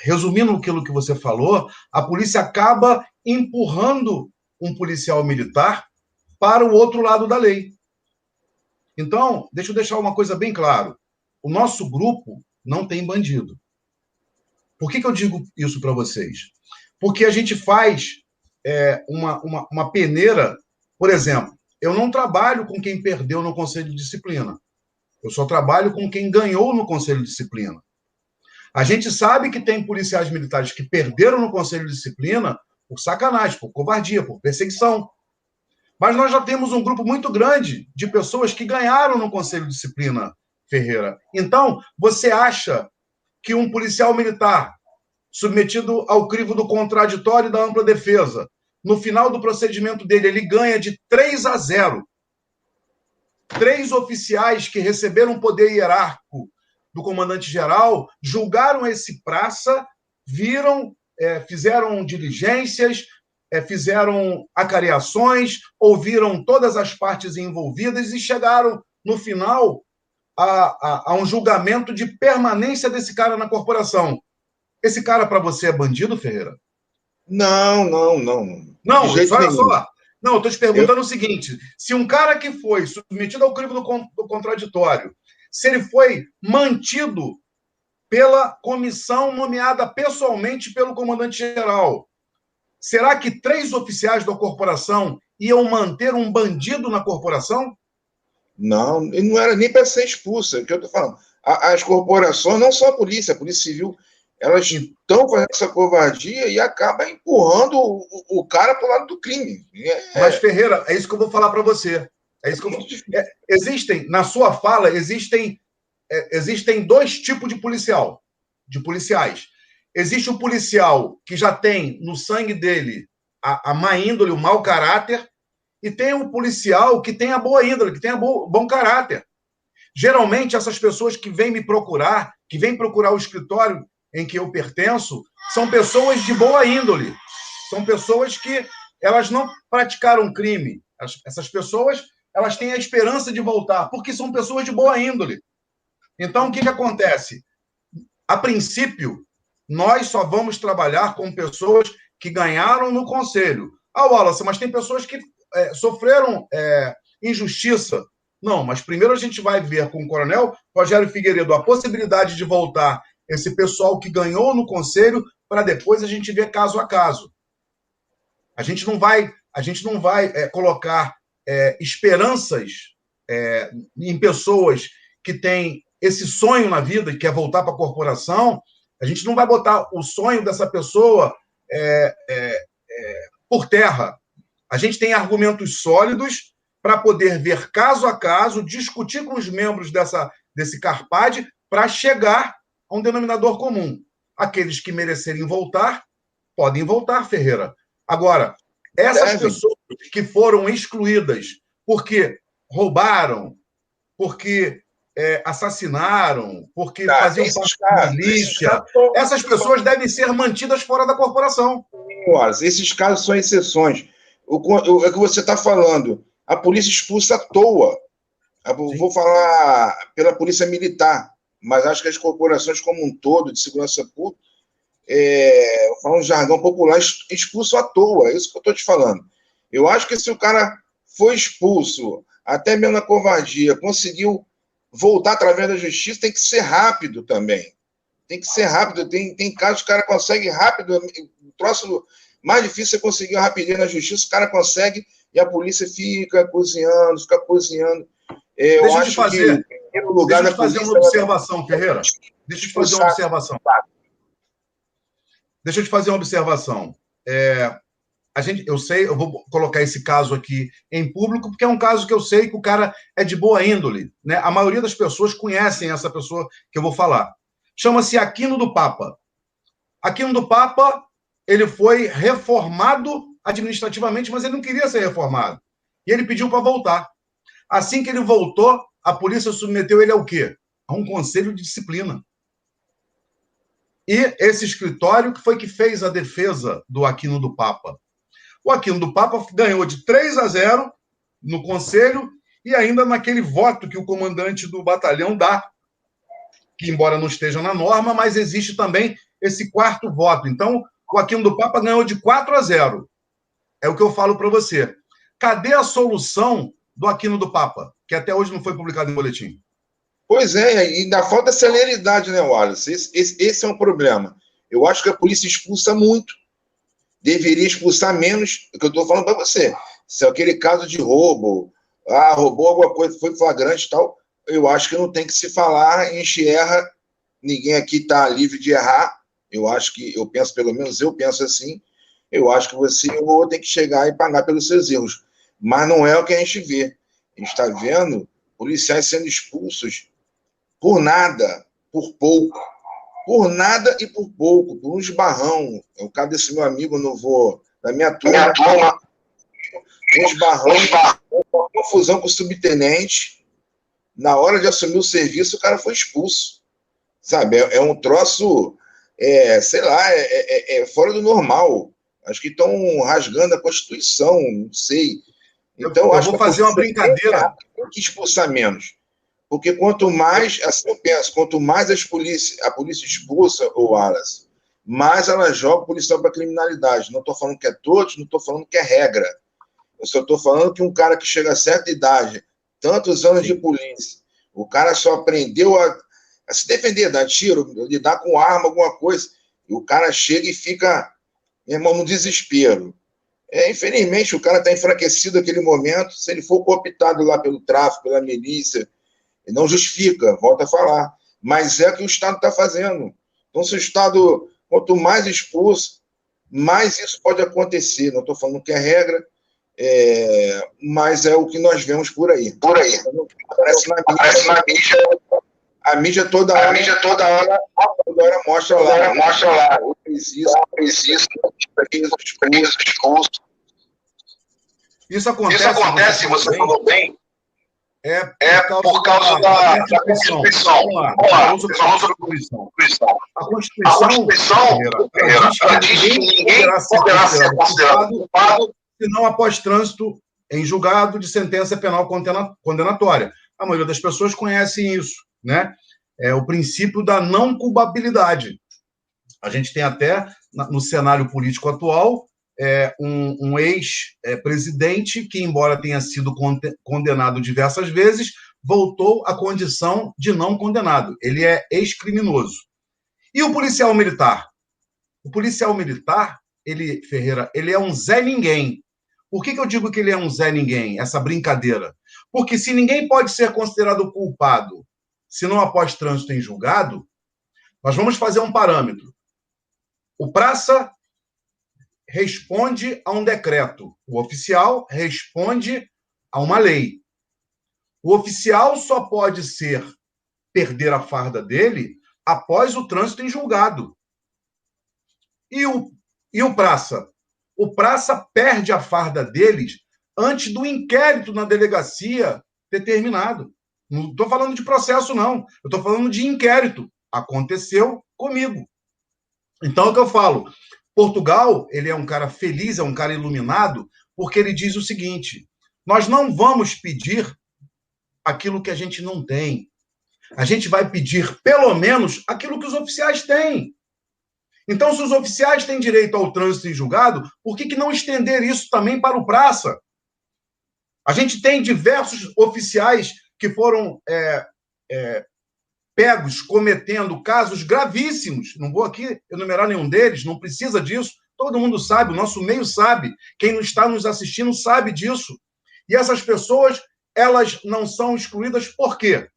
Resumindo aquilo que você falou, a polícia acaba empurrando um policial militar para o outro lado da lei. Então, deixa eu deixar uma coisa bem clara. O nosso grupo não tem bandido. Por que eu digo isso para vocês? Porque a gente faz uma peneira. Por exemplo, eu não trabalho com quem perdeu no Conselho de Disciplina. Eu só trabalho com quem ganhou no Conselho de Disciplina. A gente sabe que tem policiais militares que perderam no Conselho de Disciplina por sacanagem, por covardia, por perseguição. Mas nós já temos um grupo muito grande de pessoas que ganharam no Conselho de Disciplina, Ferreira. Então, você acha que um policial militar submetido ao crivo do contraditório e da ampla defesa, no final do procedimento dele, ele ganha de 3-0. 3 oficiais que receberam poder hierárquico do comandante-geral, julgaram esse praça, fizeram diligências, fizeram acareações, ouviram todas as partes envolvidas e chegaram, no final, a um julgamento de permanência desse cara na corporação. Esse cara, para você, é bandido, Ferreira? Não. Não, olha só. Não, eu estou te perguntando o seguinte, se um cara que foi submetido ao crivo do contraditório, se ele foi mantido pela comissão nomeada pessoalmente pelo comandante-geral, será que 3 oficiais da corporação iam manter um bandido na corporação? Não, ele não era nem para ser expulso, é o que eu estou falando. As corporações, não só a polícia civil, elas estão fazendo essa covardia e acabam empurrando o cara para o lado do crime. Mas, Ferreira, é isso que eu vou falar para você. Existem, na sua fala, existem dois tipos de policiais. Existe o policial que já tem no sangue dele a má índole, o mau caráter, e tem o policial que tem a boa índole, que tem o bom caráter. Geralmente, essas pessoas que vêm me procurar, que vêm procurar o escritório em que eu pertenço, são pessoas de boa índole. São pessoas que elas não praticaram crime. Essas pessoas, elas têm a esperança de voltar, porque são pessoas de boa índole. Então, o que acontece? A princípio, nós só vamos trabalhar com pessoas que ganharam no conselho. Wallace, mas tem pessoas que sofreram injustiça. Não, mas primeiro a gente vai ver com o coronel Rogério Figueiredo a possibilidade de voltar esse pessoal que ganhou no conselho, para depois a gente ver caso a caso. A gente não vai colocar esperanças em pessoas que têm esse sonho na vida e quer voltar para a corporação. A gente não vai botar o sonho dessa pessoa por terra. A gente tem argumentos sólidos para poder ver caso a caso, discutir com os membros desse CARPAD para chegar a um denominador comum. Aqueles que merecerem voltar, podem voltar, Ferreira. Agora, essas pessoas que foram excluídas porque roubaram, porque assassinaram, porque faziam parte da milícia, essas pessoas devem ser mantidas fora da corporação. Esses casos são exceções. É que você está falando. A polícia expulsa à toa. Vou falar pela polícia militar, mas acho que as corporações como um todo, de segurança pública, vou falar um jargão popular, expulso à toa. É isso que eu estou te falando. Eu acho que se o cara foi expulso, até mesmo na covardia, conseguiu voltar através da justiça, tem que ser rápido também. Tem que ser rápido. Tem casos que o cara consegue rápido. O troço mais difícil é conseguir uma rapidez na justiça, o cara consegue e a polícia fica cozinhando. Deixa eu te fazer uma observação, Ferreira. Deixa eu te fazer uma observação. Deixa eu te fazer uma observação. Eu vou colocar esse caso aqui em público, porque é um caso que eu sei que o cara é de boa índole, né? A maioria das pessoas conhecem essa pessoa que eu vou falar. Chama-se Aquino do Papa. Aquino do Papa, ele foi reformado administrativamente, mas ele não queria ser reformado. E ele pediu para voltar. Assim que ele voltou, a polícia submeteu ele ao quê? A um conselho de disciplina. E esse escritório que foi que fez a defesa do Aquino do Papa. O Aquino do Papa ganhou de 3-0 no conselho e ainda naquele voto que o comandante do batalhão dá, que embora não esteja na norma, mas existe também esse quarto voto. Então, o Aquino do Papa ganhou de 4-0. É o que eu falo para você. Cadê a solução do Aquino do Papa, que até hoje não foi publicado em boletim? Pois é, e ainda falta celeridade, né, Wallace? Esse é um problema. Eu acho que a polícia expulsa muito. Deveria expulsar menos, o que eu estou falando para você. Se é aquele caso de roubo, roubou alguma coisa, foi flagrante e tal, eu acho que não tem que se falar em erra. Ninguém aqui está livre de errar. Eu penso assim. Eu acho que você tem que chegar e pagar pelos seus erros. Mas não é o que a gente vê. A gente está vendo policiais sendo expulsos por nada, por pouco. Por nada e por pouco, por um esbarrão. O caso desse meu amigo, não vou... Da minha turma, um esbarrão, uma confusão com o subtenente. Na hora de assumir o serviço, o cara foi expulso. Sabe? É um troço, sei lá, fora do normal. Acho que estão rasgando a Constituição, não sei. Então, eu vou fazer uma brincadeira. Tem que expulsar menos. Porque quanto mais, assim eu penso, quanto mais a polícia expulsa, o Wallace, mais ela joga o policial para a criminalidade. Não estou falando que é todos, não estou falando que é regra. Eu só estou falando que um cara que chega a certa idade, tantos anos de polícia, o cara só aprendeu a se defender, dar tiro, lidar com arma, alguma coisa, e o cara chega e fica, meu irmão, no desespero. Infelizmente, o cara está enfraquecido naquele momento. Se ele for cooptado lá pelo tráfico, pela milícia, não justifica, volta a falar. Mas é o que o Estado está fazendo. Então, se o Estado, quanto mais expulso, mais isso pode acontecer. Não estou falando que é regra, mas é o que nós vemos por aí. Então, aparece na mídia. A mídia toda hora mostra lá. Existe, expulso. Isso acontece, você falou bem, por causa da Constituição. Vamos lá, a Constituição. A Constituição diz que ninguém poderá ser considerado culpado senão após trânsito em julgado de sentença penal condenatória. A maioria das pessoas conhecem isso, né? É o princípio da não culpabilidade. A gente tem até, no cenário político atual, um ex-presidente que, embora tenha sido condenado diversas vezes, voltou à condição de não condenado. Ele é ex-criminoso. E o policial militar? O policial militar, Ferreira, ele é um Zé Ninguém. Por que eu digo que ele é um Zé Ninguém, essa brincadeira? Porque se ninguém pode ser considerado culpado se não após trânsito em julgado, nós vamos fazer um parâmetro. O praça responde a um decreto. O oficial responde a uma lei. O oficial só pode perder a farda dele após o trânsito em julgado. E o praça? O praça perde a farda deles antes do inquérito na delegacia ter terminado. Não estou falando de processo, não. Eu estou falando de inquérito. Aconteceu comigo. Então, é o que eu falo. Portugal, ele é um cara feliz, é um cara iluminado, porque ele diz o seguinte: nós não vamos pedir aquilo que a gente não tem. A gente vai pedir, pelo menos, aquilo que os oficiais têm. Então, se os oficiais têm direito ao trânsito em julgado, por que não estender isso também para o praça? A gente tem diversos oficiais que foram pegos cometendo casos gravíssimos. Não vou aqui enumerar nenhum deles, não precisa disso. Todo mundo sabe, o nosso meio sabe. Quem está nos assistindo sabe disso. E essas pessoas, elas não são excluídas por quê?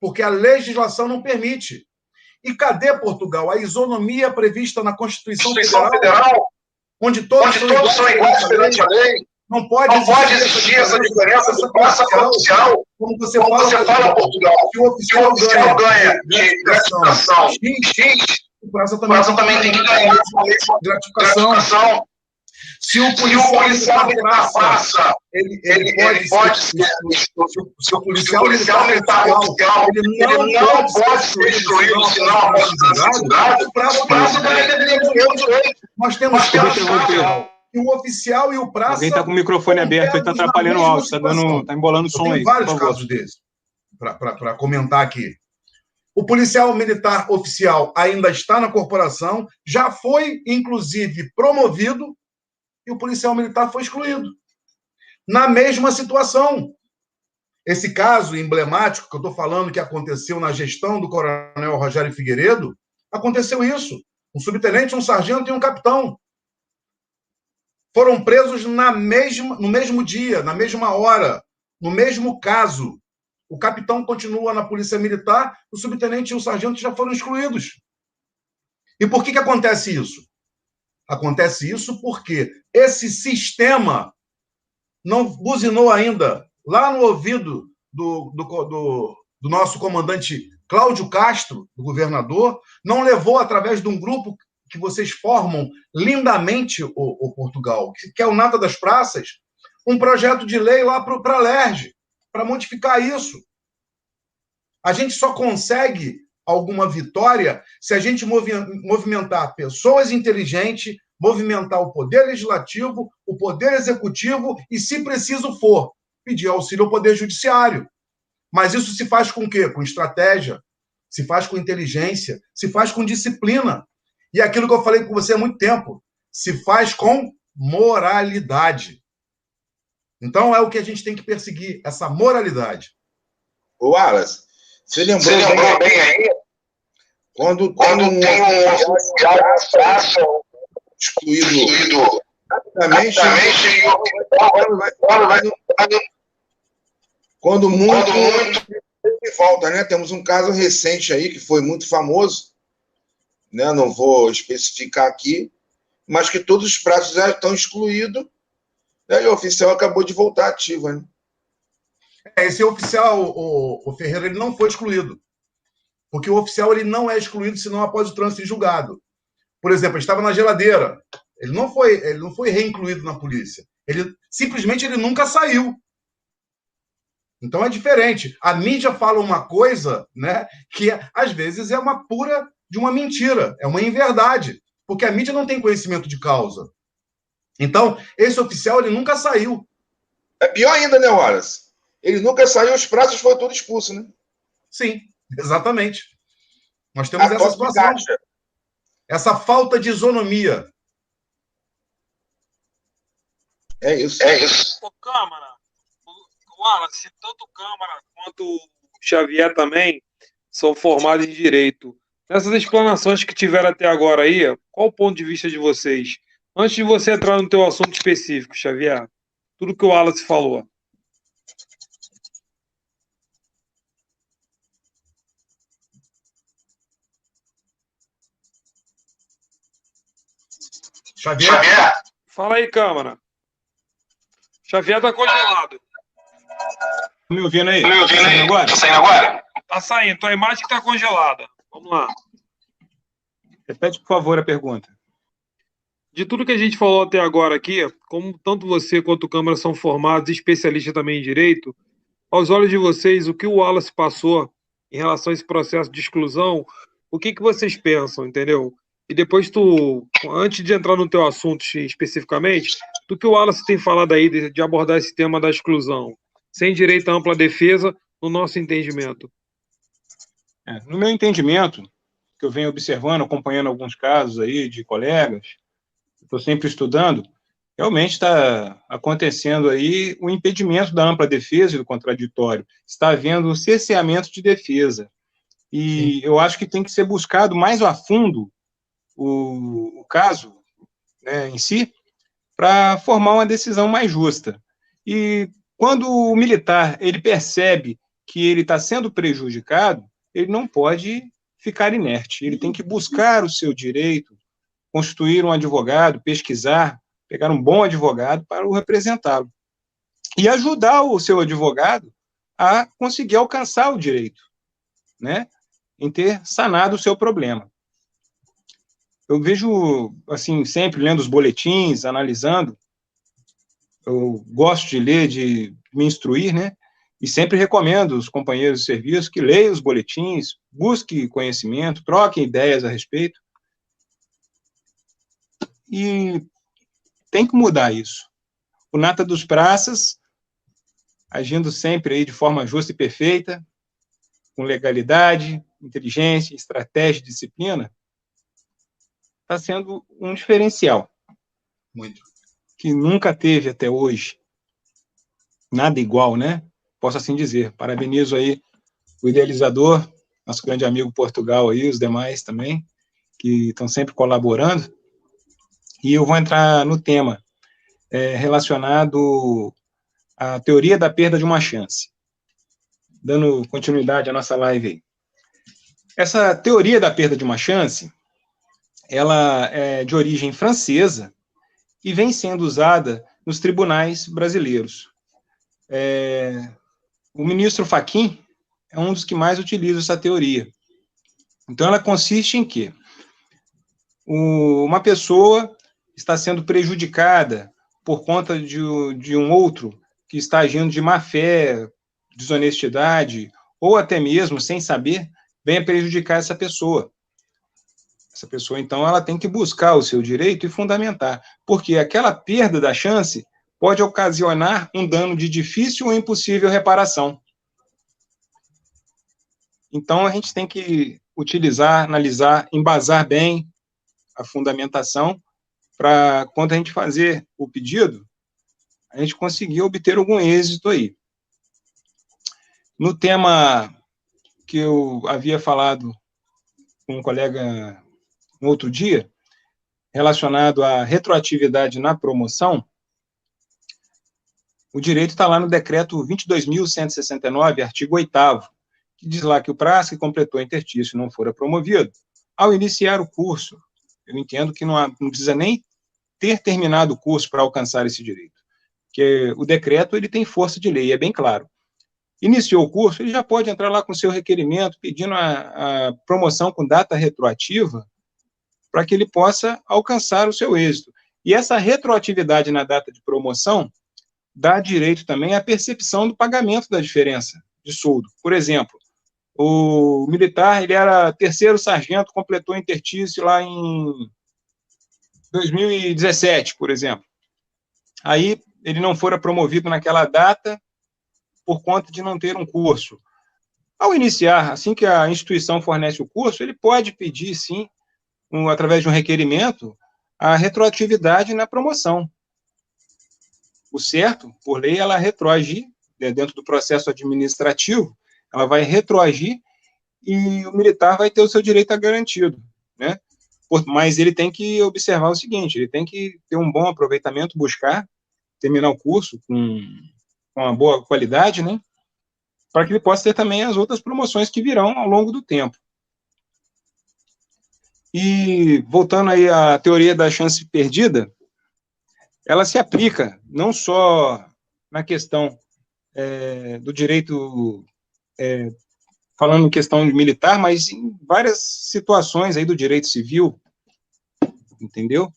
Porque a legislação não permite. E cadê, Portugal, a isonomia prevista na Constituição Federal, onde todos são iguais perante a lei? Não pode existir essa diferença do praça oficial. Como você fala, Portugal, se o oficial ganha de gratificação X, o praça também tem que ganhar gratificação. Se o policial militar passa, ele pode ser. Se o policial militar oficial, ele não pode ser excluído, senão após o praça também deveria ter o direito. Nós temos que que o oficial e o praça... Alguém está com o microfone aberto, ele está atrapalhando o áudio, está embolando o som aí. Tem vários casos desses para comentar aqui. O policial militar oficial ainda está na corporação, já foi, inclusive, promovido, e o policial militar foi excluído. Na mesma situação. Esse caso emblemático que eu estou falando que aconteceu na gestão do coronel Rogério Figueiredo, aconteceu isso. Um subtenente, um sargento e um capitão foram presos no mesmo dia, na mesma hora, no mesmo caso. O capitão continua na Polícia Militar, o subtenente e o sargento já foram excluídos. E por que acontece isso? Acontece isso porque esse sistema não buzinou ainda lá no ouvido do nosso comandante Cláudio Castro, do governador, não levou através de um grupo que vocês formam lindamente, o Portugal, que é o Nata das Praças, um projeto de lei lá para a LERJ, para modificar isso. A gente só consegue alguma vitória se a gente movimentar pessoas inteligentes, movimentar o poder legislativo, o poder executivo e, se preciso for, pedir auxílio ao poder judiciário. Mas isso se faz com o quê? Com estratégia, se faz com inteligência, se faz com disciplina. E aquilo que eu falei com você há muito tempo, se faz com moralidade. Então, é o que a gente tem que perseguir, essa moralidade. Ô, Wallace, você lembrou bem aí? Quando tem um oficial de praça excluído rapidamente, quando muito volta, né? Temos um caso recente aí que foi muito famoso, né? Não vou especificar aqui, mas que todos os praças já estão excluídos, né? E o oficial acabou de voltar ativo, né? Esse oficial, o Ferreira, ele não foi excluído. Porque o oficial ele não é excluído senão após o trânsito em julgado. Por exemplo, ele estava na geladeira. Ele não foi reincluído na polícia. Simplesmente ele nunca saiu. Então é diferente. A mídia fala uma coisa, né, que às vezes é uma pura de uma mentira, é uma inverdade, porque a mídia não tem conhecimento de causa. Então, esse oficial ele nunca saiu. É pior ainda, né, Wallace? Ele nunca saiu, os praças foram todos expulsos, né? Sim, exatamente. Nós temos essa situação. Essa falta de isonomia. É isso. Ô, Câmara, Wallace, tanto o Câmara quanto o Xavier também são formados em Direito. Nessas explanações que tiveram até agora aí, qual o ponto de vista de vocês? Antes de você entrar no teu assunto específico, Xavier, tudo que o Wallace falou. Xavier? Fala aí, Câmara. Xavier tá congelado. Tá me ouvindo aí? Tá saindo agora? Tá saindo. Tua imagem que tá congelada. Vamos lá. Repete, por favor, a pergunta. De tudo que a gente falou até agora aqui, como tanto você quanto o Câmara são formados e especialistas também em Direito, aos olhos de vocês, o que o Wallace passou em relação a esse processo de exclusão, o que vocês pensam, entendeu? E depois antes de entrar no teu assunto especificamente, do que o Wallace tem falado aí de abordar esse tema da exclusão, sem direito à ampla defesa, no nosso entendimento. No meu entendimento, que eu venho observando, acompanhando alguns casos aí de colegas, estou sempre estudando, realmente está acontecendo aí o impedimento da ampla defesa e do contraditório. Está havendo cerceamento de defesa. E eu acho que tem que ser buscado mais a fundo o caso, né, em si, para formar uma decisão mais justa. E quando o militar ele percebe que ele está sendo prejudicado, ele não pode ficar inerte. Ele tem que buscar o seu direito, constituir um advogado, pesquisar, pegar um bom advogado para o representá-lo. E ajudar o seu advogado a conseguir alcançar o direito, né, em ter sanado o seu problema. Eu vejo, assim, sempre lendo os boletins, analisando, eu gosto de ler, de me instruir, né, e sempre recomendo aos companheiros de serviço que leiam os boletins, busquem conhecimento, troquem ideias a respeito, e tem que mudar isso. O Nata dos Praças, agindo sempre aí de forma justa e perfeita, com legalidade, inteligência, estratégia e disciplina, está sendo um diferencial. Muito. Que nunca teve até hoje. Nada igual, né? Posso assim dizer. Parabenizo aí o idealizador, nosso grande amigo Portugal aí, os demais também, que estão sempre colaborando. E eu vou entrar no tema relacionado à teoria da perda de uma chance. Dando continuidade à nossa live aí. Essa teoria da perda de uma chance, ela é de origem francesa e vem sendo usada nos tribunais brasileiros. O ministro Fachin é um dos que mais utiliza essa teoria. Então, ela consiste em que uma pessoa está sendo prejudicada por conta de um outro que está agindo de má fé, desonestidade, ou até mesmo, sem saber, venha prejudicar essa pessoa. Essa pessoa, então, ela tem que buscar o seu direito e fundamentar, porque aquela perda da chance pode ocasionar um dano de difícil ou impossível reparação. Então, a gente tem que utilizar, analisar, embasar bem a fundamentação para, quando a gente fazer o pedido, a gente conseguir obter algum êxito aí. No tema que eu havia falado com um colega no outro dia, relacionado à retroatividade na promoção, o direito está lá no decreto 22.169, artigo 8º, que diz lá que o prazo que completou interstício não fora promovido, ao iniciar o curso, eu entendo que não precisa nem ter terminado o curso para alcançar esse direito, porque o decreto ele tem força de lei, é bem claro. Iniciou o curso, ele já pode entrar lá com seu requerimento, pedindo a promoção com data retroativa, para que ele possa alcançar o seu êxito. E essa retroatividade na data de promoção dá direito também à percepção do pagamento da diferença de soldo. Por exemplo, o militar, ele era 3º sargento, completou o interstício lá em 2017, por exemplo. Aí, ele não fora promovido naquela data por conta de não ter um curso. Ao iniciar, assim que a instituição fornece o curso, ele pode pedir, sim, através de um requerimento, a retroatividade na promoção. O certo, por lei, ela retroagir, dentro do processo administrativo, ela vai retroagir e o militar vai ter o seu direito garantido, né? Mas ele tem que observar o seguinte, ele tem que ter um bom aproveitamento, buscar terminar o curso com uma boa qualidade, né? Para que ele possa ter também as outras promoções que virão ao longo do tempo. E, voltando aí à teoria da chance perdida, ela se aplica não só na questão do direito, falando em questão de militar, mas em várias situações aí do direito civil, entendeu?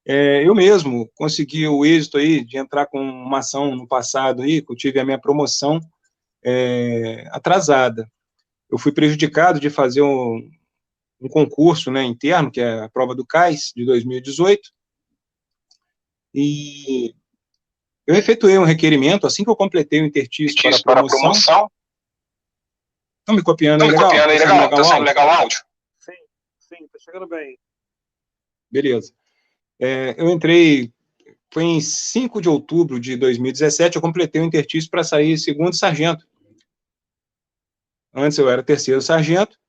Eu mesmo consegui o êxito aí de entrar com uma ação no passado aí, que eu tive a minha promoção atrasada. Eu fui prejudicado de fazer um concurso, né, interno, que é a prova do CAIS, de 2018, e eu efetuei um requerimento, assim que eu completei o interstício para a promoção. Estão me copiando aí, legal? Está sendo legal o áudio? Sim, está chegando bem. Beleza. Eu entrei, foi em 5 de outubro de 2017, eu completei o interstício para sair 2º sargento. Antes eu era 3º sargento,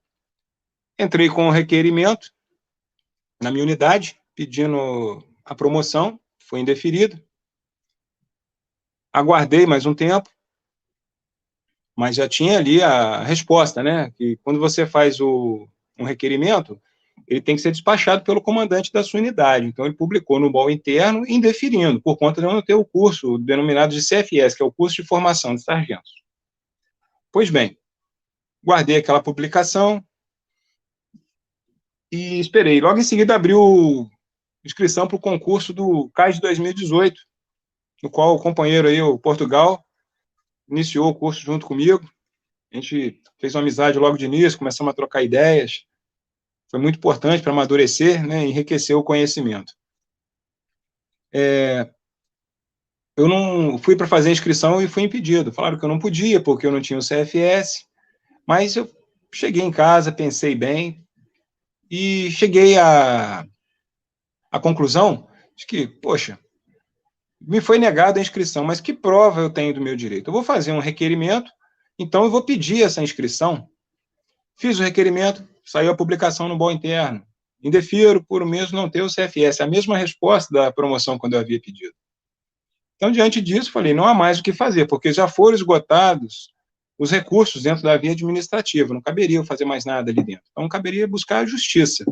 entrei com um requerimento na minha unidade, pedindo a promoção, foi indeferido. Aguardei mais um tempo, mas já tinha ali a resposta, né? Que quando você faz um requerimento, ele tem que ser despachado pelo comandante da sua unidade. Então, ele publicou no BOL interno, indeferindo, por conta de não ter o curso denominado de CFS, que é o curso de formação de sargentos. Pois bem, guardei aquela publicação e esperei. Logo em seguida, abriu inscrição para o concurso do CAIS de 2018, no qual o companheiro aí, o Portugal, iniciou o curso junto comigo. A gente fez uma amizade logo de início, começamos a trocar ideias. Foi muito importante para amadurecer, né, enriquecer o conhecimento. Eu não fui para fazer a inscrição e fui impedido. Falaram que eu não podia, porque eu não tinha o CFS, mas eu cheguei em casa, pensei bem, e cheguei à conclusão de que, poxa, me foi negada a inscrição, mas que prova eu tenho do meu direito? Eu vou fazer um requerimento, então eu vou pedir essa inscrição. Fiz o requerimento, saiu a publicação no BOL interno. Indefiro por o mesmo não ter o CFS. A mesma resposta da promoção quando eu havia pedido. Então, diante disso, falei, não há mais o que fazer, porque já foram esgotados os recursos dentro da via administrativa, não caberia eu fazer mais nada ali dentro. Então, caberia buscar a justiça.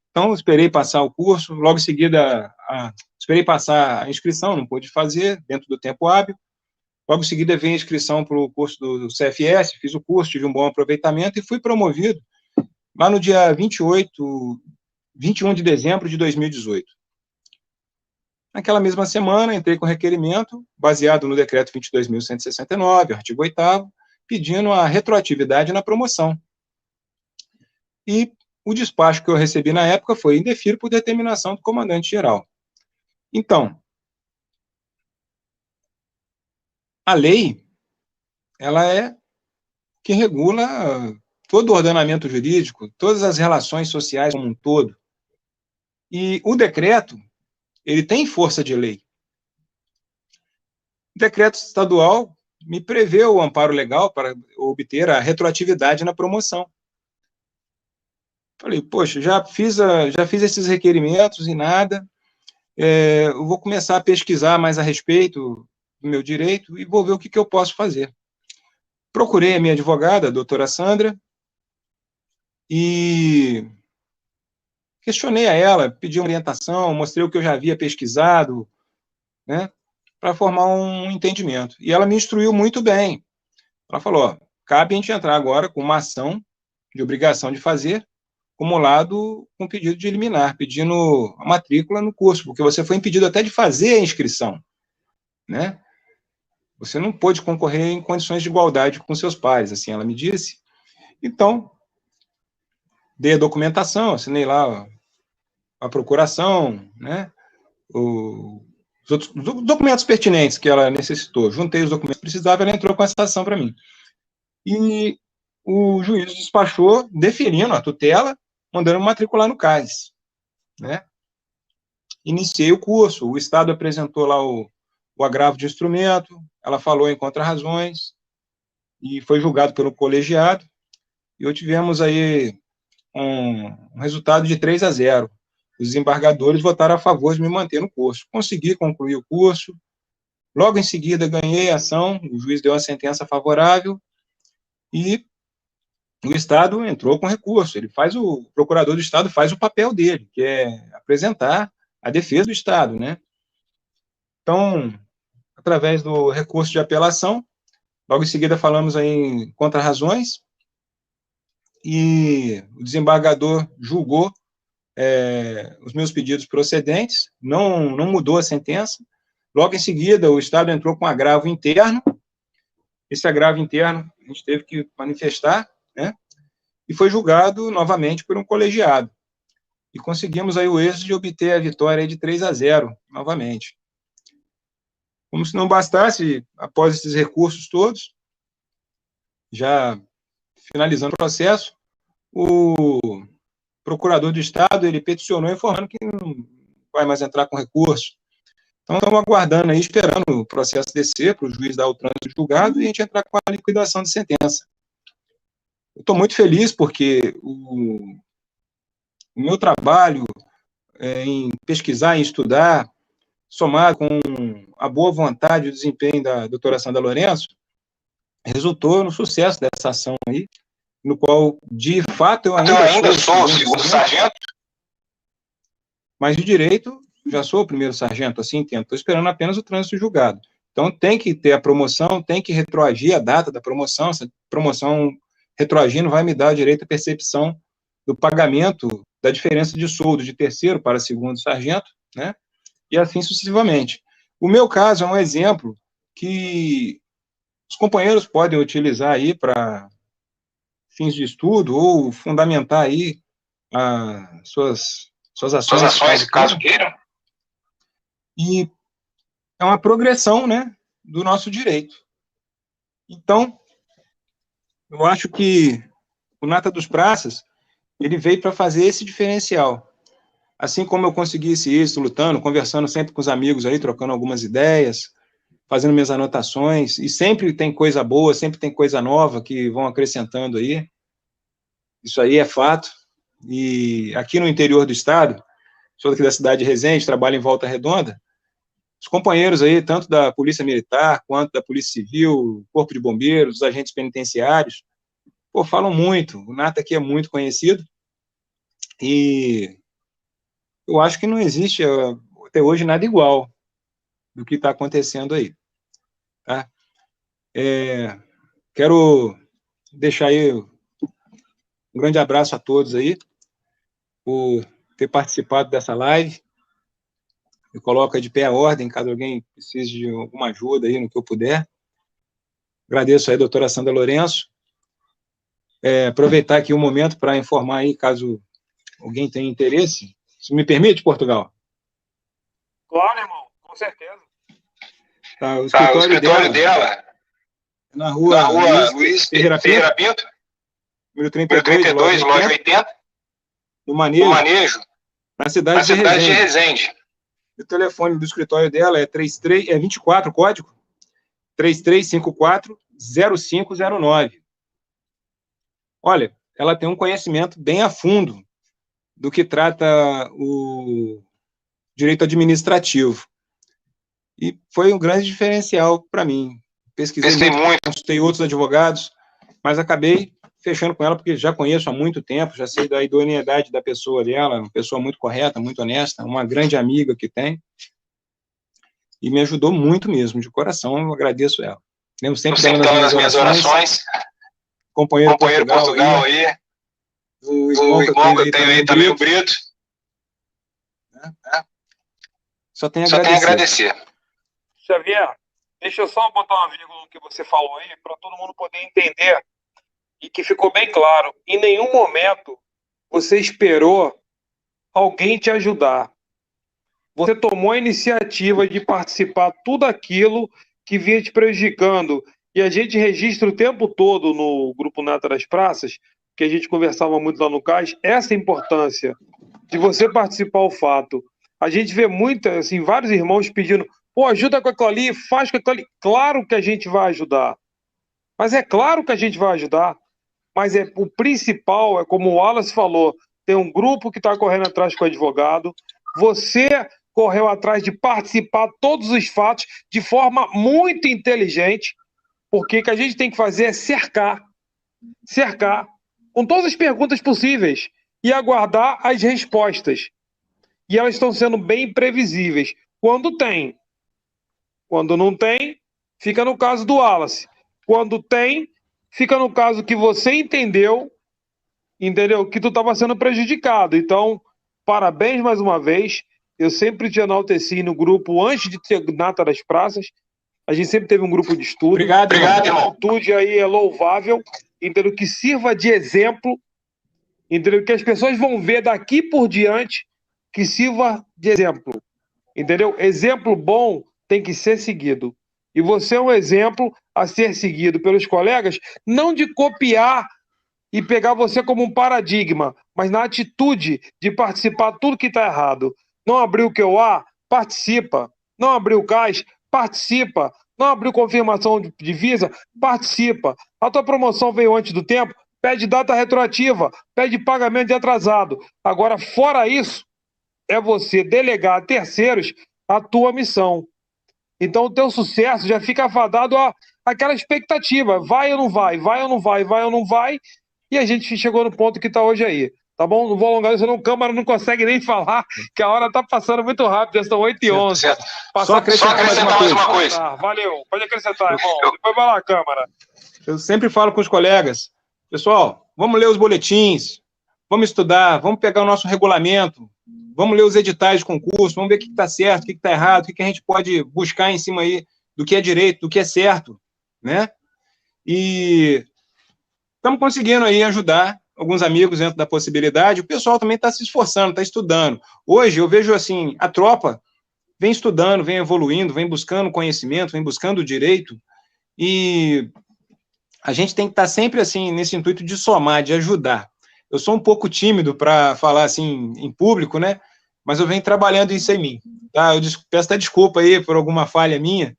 Então, esperei passar o curso, logo em seguida, esperei passar a inscrição, não pude fazer, dentro do tempo hábil. Logo em seguida, veio a inscrição para o curso do CFS, fiz o curso, tive um bom aproveitamento e fui promovido lá no dia 21 de dezembro de 2018. Naquela mesma semana, entrei com requerimento, baseado no decreto 22.169, artigo 8º, pedindo a retroatividade na promoção. E o despacho que eu recebi na época foi indefiro por determinação do comandante-geral. Então, a lei, ela é que regula todo o ordenamento jurídico, todas as relações sociais como um todo. E o decreto, ele tem força de lei. O decreto estadual me prevê o amparo legal para obter a retroatividade na promoção. Falei, poxa, já fiz esses requerimentos e nada, eu vou começar a pesquisar mais a respeito do meu direito e vou ver o que eu posso fazer. Procurei a minha advogada, a doutora Sandra, e questionei a ela, pedi uma orientação, mostrei o que eu já havia pesquisado, né, para formar um entendimento. E ela me instruiu muito bem. Ela falou, ó, cabe a gente entrar agora com uma ação de obrigação de fazer, acumulado com pedido de liminar, pedindo a matrícula no curso, porque você foi impedido até de fazer a inscrição, né? Você não pôde concorrer em condições de igualdade com seus pares, assim ela me disse. Então, dei a documentação, assinei lá a procuração, né? Os outros documentos pertinentes que ela necessitou, juntei os documentos que precisava, ela entrou com essa ação para mim. E o juiz despachou, deferindo a tutela, mandando matricular no CAS, né? Iniciei o curso, o Estado apresentou lá o agravo de instrumento, ela falou em contra-razões, e foi julgado pelo colegiado, e tivemos aí um resultado de 3-0. Os desembargadores votaram a favor de me manter no curso. Consegui concluir o curso, logo em seguida ganhei a ação, o juiz deu uma sentença favorável, e o Estado entrou com recurso. O procurador do Estado faz o papel dele, que é apresentar a defesa do Estado, né? Então, através do recurso de apelação, logo em seguida falamos aí em contra-razões, e o desembargador julgou os meus pedidos procedentes, não mudou a sentença. Logo em seguida, o Estado entrou com agravo interno. Esse agravo interno a gente teve que manifestar, né? E foi julgado novamente por um colegiado. E conseguimos aí o êxito de obter a vitória aí de 3-0 novamente. Como se não bastasse, após esses recursos todos, já finalizando o processo, o procurador do Estado, ele peticionou informando que não vai mais entrar com recurso. Então, estamos aguardando aí, esperando o processo descer, para o juiz dar o trânsito julgado e a gente entrar com a liquidação de sentença. Eu estou muito feliz porque o meu trabalho em pesquisar, em estudar, somado com a boa vontade e o desempenho da doutora Sandra Lourenço, resultou no sucesso dessa ação aí, no qual, de fato, eu ainda sou o segundo sargento, mas de direito já sou o primeiro sargento, assim entendo. Estou esperando apenas o trânsito julgado. Então, tem que ter a promoção, tem que retroagir a data da promoção. Essa promoção retroagindo vai me dar o direito à percepção do pagamento da diferença de soldo de terceiro para segundo sargento, né? E assim sucessivamente. O meu caso é um exemplo que os companheiros podem utilizar aí para fins de estudo ou fundamentar aí suas ações, caso queiram. E é uma progressão, né, do nosso direito. Então, eu acho que o Nata dos Praças, ele veio para fazer esse diferencial. Assim como eu consegui esse êxito lutando, conversando sempre com os amigos aí, trocando algumas ideias, fazendo minhas anotações, e sempre tem coisa boa, sempre tem coisa nova que vão acrescentando aí. Isso aí é fato. E aqui no interior do estado, sou daqui da cidade de Resende, trabalho em Volta Redonda, os companheiros aí, tanto da Polícia Militar, quanto da Polícia Civil, Corpo de Bombeiros, os agentes penitenciários, falam muito. O Nata aqui é muito conhecido, e eu acho que não existe até hoje nada igual do que está acontecendo aí. Tá? Quero deixar aí um grande abraço a todos aí, por ter participado dessa live. Eu coloco aí de pé a ordem, caso alguém precise de alguma ajuda aí no que eu puder. Agradeço aí a doutora Sandra Lourenço. Aproveitar aqui um momento para informar aí, caso alguém tenha interesse. Se me permite, Portugal? Claro, irmão, com certeza. Tá, o escritório dela na rua Luiz Ferreira Pinto, número 32, loja 80, no Manejo, na cidade de Resende. O telefone do escritório dela é 24, código 3354-0509. Olha, ela tem um conhecimento bem a fundo do que trata o direito administrativo. E foi um grande diferencial para mim. Pesquisei muito, consultei outros advogados, mas acabei fechando com ela, porque já conheço há muito tempo, já sei da idoneidade da pessoa dela, uma pessoa muito correta, muito honesta, uma grande amiga que tem, e me ajudou muito mesmo, de coração, eu agradeço ela. Lembro sempre dela nas minhas orações, companheiro Portugal aí, o irmão que eu tenho aí também, o Brito. Só tenho a agradecer. Xavier, deixa eu só botar uma vírgula no que você falou aí, para todo mundo poder entender, e que ficou bem claro. Em nenhum momento você esperou alguém te ajudar. Você tomou a iniciativa de participar tudo aquilo que vinha te prejudicando. E a gente registra o tempo todo no Grupo Nata das Praças, que a gente conversava muito lá no CAS, essa importância de você participar o fato. A gente vê assim, vários irmãos pedindo, pô, ajuda com aquilo ali, faz com aquilo ali. Claro que a gente vai ajudar. Mas é claro que a gente vai ajudar. Mas o principal é, como o Wallace falou, tem um grupo que está correndo atrás com o advogado. Você correu atrás de participar todos os fatos de forma muito inteligente, porque o que a gente tem que fazer é cercar com todas as perguntas possíveis e aguardar as respostas. E elas estão sendo bem previsíveis. Quando tem. Quando não tem, fica no caso do Wallace. Quando tem, fica no caso que você entendeu que tu estava sendo prejudicado. Então, parabéns mais uma vez. Eu sempre te enalteci no grupo, antes de ter Nata das Praças. A gente sempre teve um grupo de estudo. Obrigado, irmão. A atitude aí é louvável, entendeu? Que sirva de exemplo, entendeu? Que as pessoas vão ver daqui por diante, que sirva de exemplo, entendeu? Exemplo bom tem que ser seguido. E você é um exemplo a ser seguido pelos colegas, não de copiar e pegar você como um paradigma, mas na atitude de participar tudo que está errado. Não abriu o QA? Participa. Não abriu o CAS? Participa. Não abriu confirmação de Visa? Participa. A tua promoção veio antes do tempo? Pede data retroativa, pede pagamento de atrasado. Agora, fora isso, é você delegar a terceiros a tua missão. Então, o teu sucesso já fica fadado àquela expectativa. Vai ou não vai? Vai ou não vai? Vai ou não vai? E a gente chegou no ponto que está hoje aí. Tá bom? Não vou alongar, senão o câmara não consegue nem falar, que a hora está passando muito rápido, já são 8h11. Certo. Só acrescentar mais uma coisa. Tá, valeu, pode acrescentar, irmão. Depois vai lá, câmara. Eu sempre falo com os colegas, pessoal, vamos ler os boletins, vamos estudar, vamos pegar o nosso regulamento, vamos ler os editais de concurso, vamos ver o que está certo, o que está errado, o que a gente pode buscar em cima aí do que é direito, do que é certo, né? E estamos conseguindo aí ajudar alguns amigos dentro da possibilidade. O pessoal também está se esforçando, está estudando. Hoje eu vejo assim, a tropa vem estudando, vem evoluindo, vem buscando conhecimento, vem buscando direito, e a gente tem que estar sempre assim, nesse intuito de somar, de ajudar. Eu sou um pouco tímido para falar assim em público, né? Mas eu venho trabalhando isso em mim. Tá? Eu peço até desculpa aí por alguma falha minha.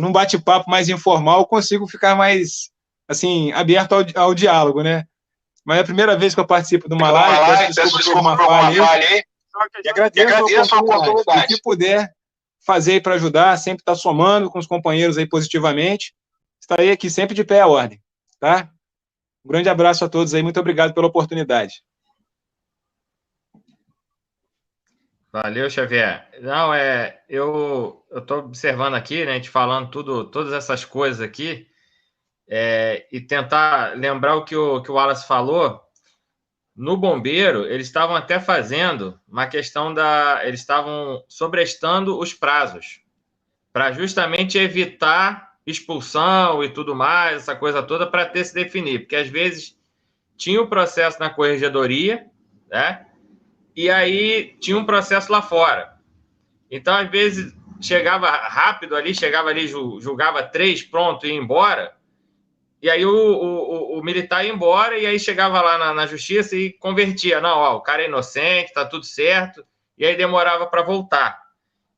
Num bate-papo mais informal, eu consigo ficar mais assim, aberto ao diálogo, né? Mas é a primeira vez que eu participo de uma live, peço desculpa por uma falha aí, e agradeço a oportunidade. O que puder fazer aí para ajudar, sempre estar somando com os companheiros aí positivamente, estarei aqui sempre de pé à ordem, tá? Um grande abraço a todos aí, muito obrigado pela oportunidade. Valeu, Xavier. Não, eu estou observando aqui, né, a gente falando todas essas coisas aqui, e tentar lembrar o que o Wallace falou. No bombeiro, eles estavam até fazendo uma questão eles estavam sobrestando os prazos, para justamente evitar expulsão e tudo mais, essa coisa toda, para ter se definir, porque às vezes tinha o processo na corregedoria, né? E aí tinha um processo lá fora. Então, às vezes, chegava rápido ali, julgava 3, pronto, ia embora. E aí o militar ia embora e aí chegava lá na justiça e convertia. Não, ó, o cara é inocente, tá tudo certo. E aí demorava para voltar.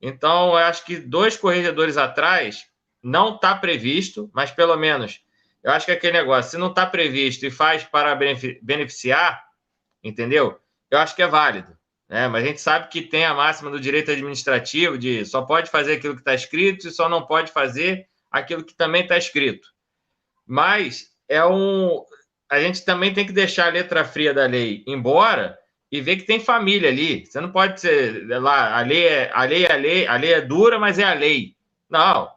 Então, eu acho que 2 corregedores atrás não está previsto, mas pelo menos, eu acho que aquele negócio, se não está previsto e faz para beneficiar, entendeu? Eu acho que é válido, né? Mas a gente sabe que tem a máxima do direito administrativo de só pode fazer aquilo que está escrito e só não pode fazer aquilo que também está escrito. Mas a gente também tem que deixar a letra fria da lei embora e ver que tem família ali. Você não pode ser lá, a lei é dura, mas é a lei. Não.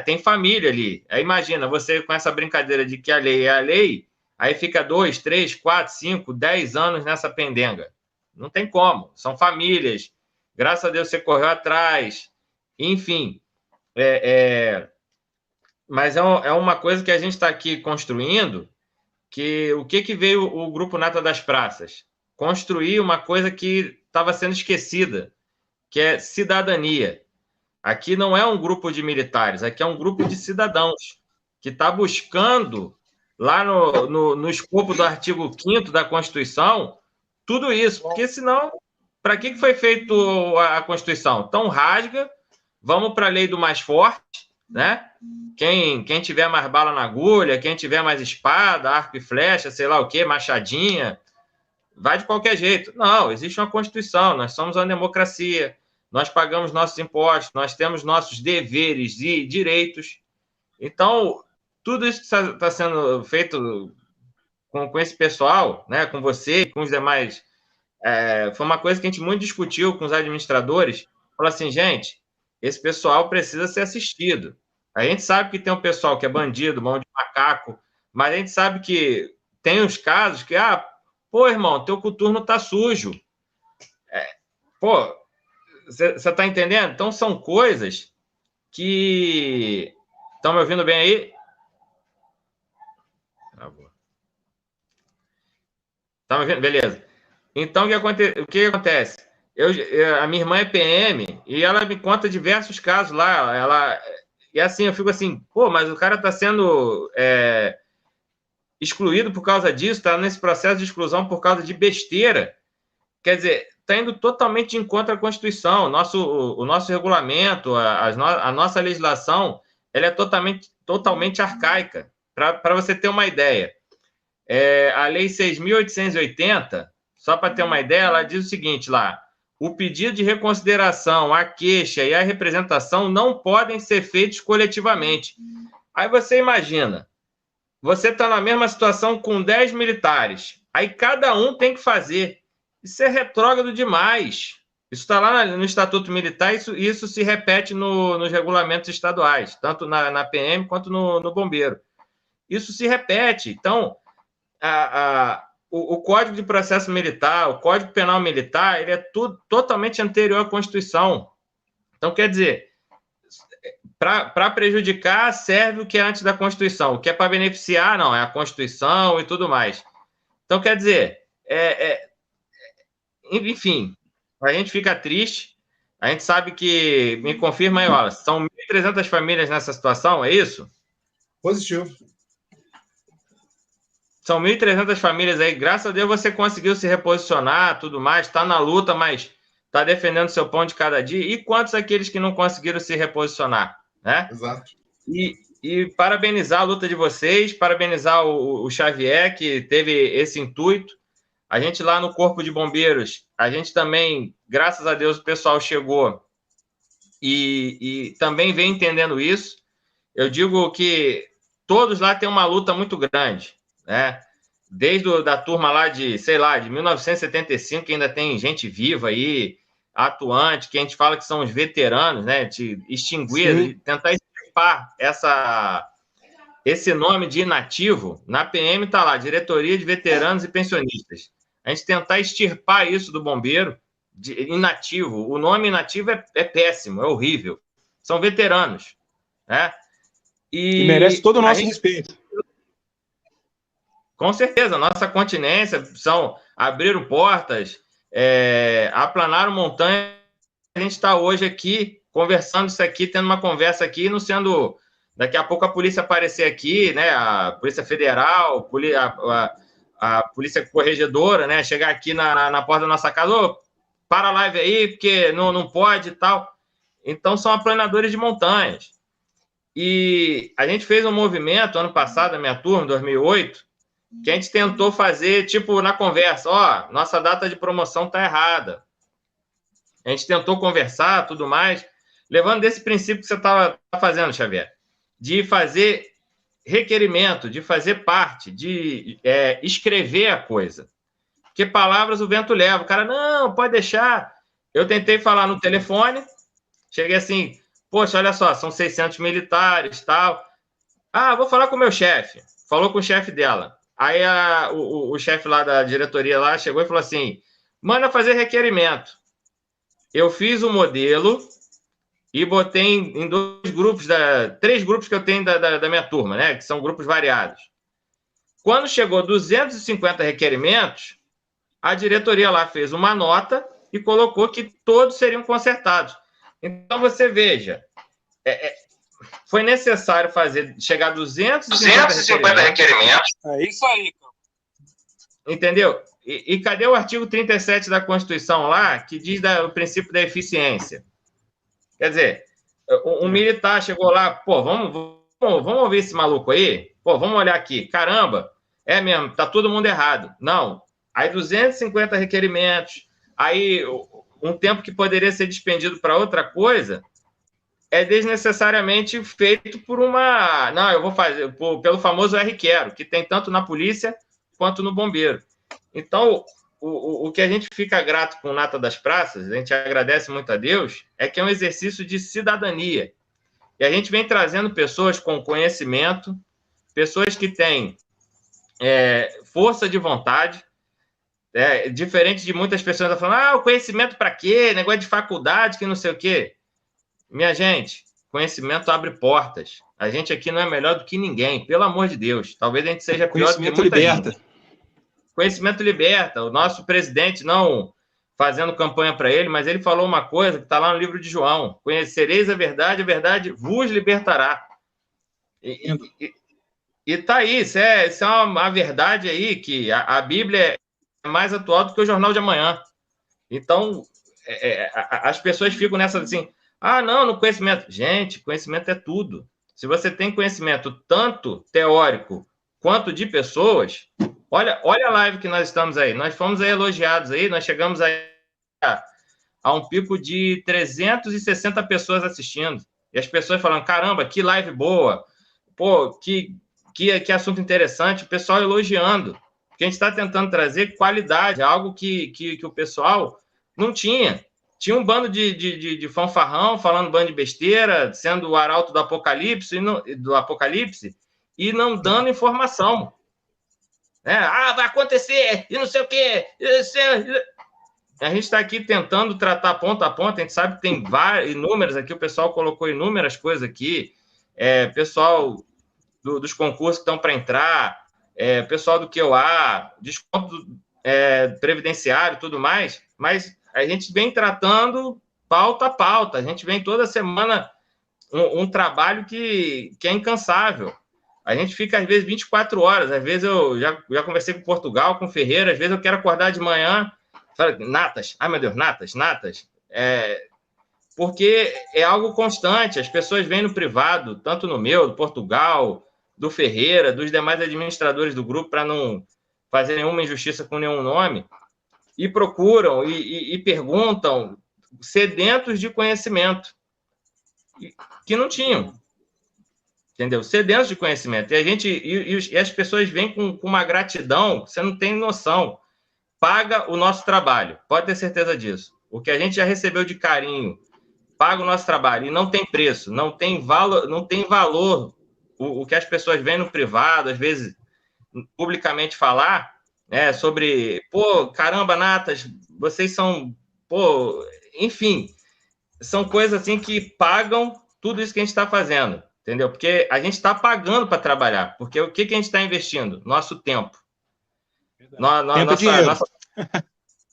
Tem família ali. Aí imagina, você com essa brincadeira de que a lei é a lei, aí fica 2, 3, 4, 5, 10 anos nessa pendenga. Não tem como. São famílias. Graças a Deus você correu atrás. Enfim. Mas é uma coisa que a gente está aqui construindo, que o que veio o Grupo Nata das Praças? Construir uma coisa que estava sendo esquecida, que é cidadania. Aqui não é um grupo de militares, aqui é um grupo de cidadãos que está buscando, lá no escopo do artigo 5º da Constituição, tudo isso. Porque senão, para que foi feita a Constituição? Então, rasga, vamos para a lei do mais forte, né? Quem tiver mais bala na agulha, quem tiver mais espada, arco e flecha, sei lá o quê, machadinha, vai de qualquer jeito. Não, existe uma Constituição, nós somos uma democracia, nós pagamos nossos impostos, nós temos nossos deveres e direitos. Então, tudo isso que está sendo feito com esse pessoal, né, com você, com os demais, foi uma coisa que a gente muito discutiu com os administradores. Falou assim, gente, esse pessoal precisa ser assistido. A gente sabe que tem um pessoal que é bandido, mão de macaco, mas a gente sabe que tem os casos que, pô, irmão, teu coturno tá sujo. Pô, você está entendendo? Então, são coisas que... Estão me ouvindo bem aí? Tá me ouvindo? Beleza. Então, o que acontece? A minha irmã é PM e ela me conta diversos casos lá. E assim, eu fico assim, pô, mas o cara está sendo excluído por causa disso, está nesse processo de exclusão por causa de besteira. Quer dizer, está indo totalmente em contra a Constituição. O nosso regulamento, a nossa legislação, ela é totalmente arcaica. Para você ter uma ideia, a Lei 6.880, só para ter uma ideia, ela diz o seguinte lá: o pedido de reconsideração, a queixa e a representação não podem ser feitos coletivamente. Aí você imagina, você está na mesma situação com 10 militares, aí cada um tem que fazer. Isso é retrógrado demais. Isso está lá no Estatuto Militar e isso se repete nos regulamentos estaduais, tanto na PM quanto no Bombeiro. Isso se repete. Então, o Código de Processo Militar, o Código Penal Militar, ele é totalmente anterior à Constituição. Então, quer dizer, para prejudicar, serve o que é antes da Constituição. O que é para beneficiar, não, é a Constituição e tudo mais. Então, quer dizer, enfim, a gente fica triste. A gente sabe que, me confirma aí, ó, são 1.300 famílias nessa situação, é isso? Positivo. São 1.300 famílias aí. Graças a Deus você conseguiu se reposicionar, tudo mais, está na luta, mas está defendendo seu pão de cada dia. E quantos aqueles que não conseguiram se reposicionar, né? Exato. E parabenizar a luta de vocês, parabenizar o Xavier, que teve esse intuito. A gente lá no Corpo de Bombeiros, a gente também, graças a Deus, o pessoal chegou e também vem entendendo isso. Eu digo que todos lá têm uma luta muito grande, né? Desde da turma lá de, sei lá, de 1975, que ainda tem gente viva aí, atuante, que a gente fala que são os veteranos, né? De extinguir, tentar extirpar esse nome de inativo. Na PM está lá, Diretoria de Veteranos e Pensionistas. A gente tentar extirpar isso do bombeiro, de inativo. O nome inativo é péssimo, é horrível. São veteranos, né? E merece todo o nosso respeito. Com certeza, nossa continência são abriram portas, aplanaram montanhas. A gente está hoje aqui conversando isso aqui, tendo uma conversa aqui, não sendo daqui a pouco a polícia aparecer aqui, né? A Polícia Federal, a Polícia Corregedora, né? Chegar aqui na porta da nossa casa, para a live aí, porque não pode e tal. Então, são aplanadores de montanhas. E a gente fez um movimento ano passado, a minha turma, 2008, que a gente tentou fazer, tipo, na conversa, nossa data de promoção está errada. A gente tentou conversar, tudo mais, levando desse princípio que você estava fazendo, Xavier, de fazer requerimento, de fazer parte, de escrever a coisa. Porque palavras o vento leva. O cara, não, pode deixar. Eu tentei falar no telefone, cheguei assim, poxa, olha só, são 600 militares, tal. Ah, vou falar com o meu chefe. Falou com o chefe dela. Aí o chefe lá da diretoria lá chegou e falou assim, manda fazer requerimento. Eu fiz o modelo e botei em 2 grupos, 3 grupos que eu tenho da minha turma, né? Que são grupos variados. Quando chegou 250 requerimentos, a diretoria lá fez uma nota e colocou que todos seriam consertados. Então, você veja, foi necessário chegar a 250 requerimentos. É isso aí, cara. Entendeu? E cadê o artigo 37 da Constituição lá, que diz o princípio da eficiência? Quer dizer, um militar chegou lá, pô, vamos ouvir esse maluco aí? Pô, vamos olhar aqui. Caramba, é mesmo, tá todo mundo errado. Não. Aí 250 requerimentos, aí um tempo que poderia ser despendido para outra coisa, é desnecessariamente feito por uma... Não, eu vou fazer pelo famoso R-Quero, que tem tanto na polícia quanto no bombeiro. Então, o que a gente fica grato com o Nata das Praças, a gente agradece muito a Deus, é que é um exercício de cidadania. E a gente vem trazendo pessoas com conhecimento, pessoas que têm força de vontade, diferente de muitas pessoas falando, o conhecimento para quê? Negócio de faculdade, que não sei o quê. Minha gente, conhecimento abre portas. A gente aqui não é melhor do que ninguém, pelo amor de Deus. Talvez a gente seja pior do que muita liberta. gente. Conhecimento liberta. O nosso presidente, não fazendo campanha para ele, mas ele falou uma coisa que está lá no livro de João. Conhecereis a verdade vos libertará. E tá aí, isso é uma verdade aí, que a Bíblia é mais atual do que o Jornal de Amanhã. Então, as pessoas ficam nessa assim, não, no conhecimento. Gente, conhecimento é tudo. Se você tem conhecimento tanto teórico quanto de pessoas, olha a live que nós estamos aí. Nós fomos aí elogiados aí, nós chegamos a um pico de 360 pessoas assistindo. E as pessoas falando, caramba, que live boa, pô, que assunto interessante, o pessoal elogiando. Porque a gente está tentando trazer qualidade, algo que o pessoal não tinha. Tinha um bando de fanfarrão falando bando de besteira, sendo o arauto do Apocalipse e não dando informação. Vai acontecer, e não sei o quê. A gente está aqui tentando tratar ponto a ponto, a gente sabe que tem inúmeras aqui, o pessoal colocou inúmeras coisas aqui, pessoal dos concursos que estão para entrar, pessoal do QA, desconto previdenciário e tudo mais, mas a gente vem tratando pauta a pauta, a gente vem toda semana um trabalho que é incansável. A gente fica, às vezes, 24 horas, às vezes eu já conversei com Portugal, com Ferreira, às vezes eu quero acordar de manhã, falo, natas, meu Deus, natas, porque é algo constante, as pessoas vêm no privado, tanto no meu, do Portugal, do Ferreira, dos demais administradores do grupo, para não fazer nenhuma injustiça com nenhum nome, e procuram e perguntam, sedentos de conhecimento, que não tinham, entendeu? Sedentos de conhecimento. E as pessoas vêm com uma gratidão, você não tem noção, paga o nosso trabalho, pode ter certeza disso. O que a gente já recebeu de carinho, paga o nosso trabalho, e não tem preço, não tem valor o que as pessoas veem no privado, às vezes, publicamente falar, sobre, caramba, natas, vocês são, enfim, são coisas assim que pagam tudo isso que a gente está fazendo, entendeu? Porque a gente está pagando para trabalhar, porque o que a gente está investindo? Nosso tempo. Tempo é dinheiro.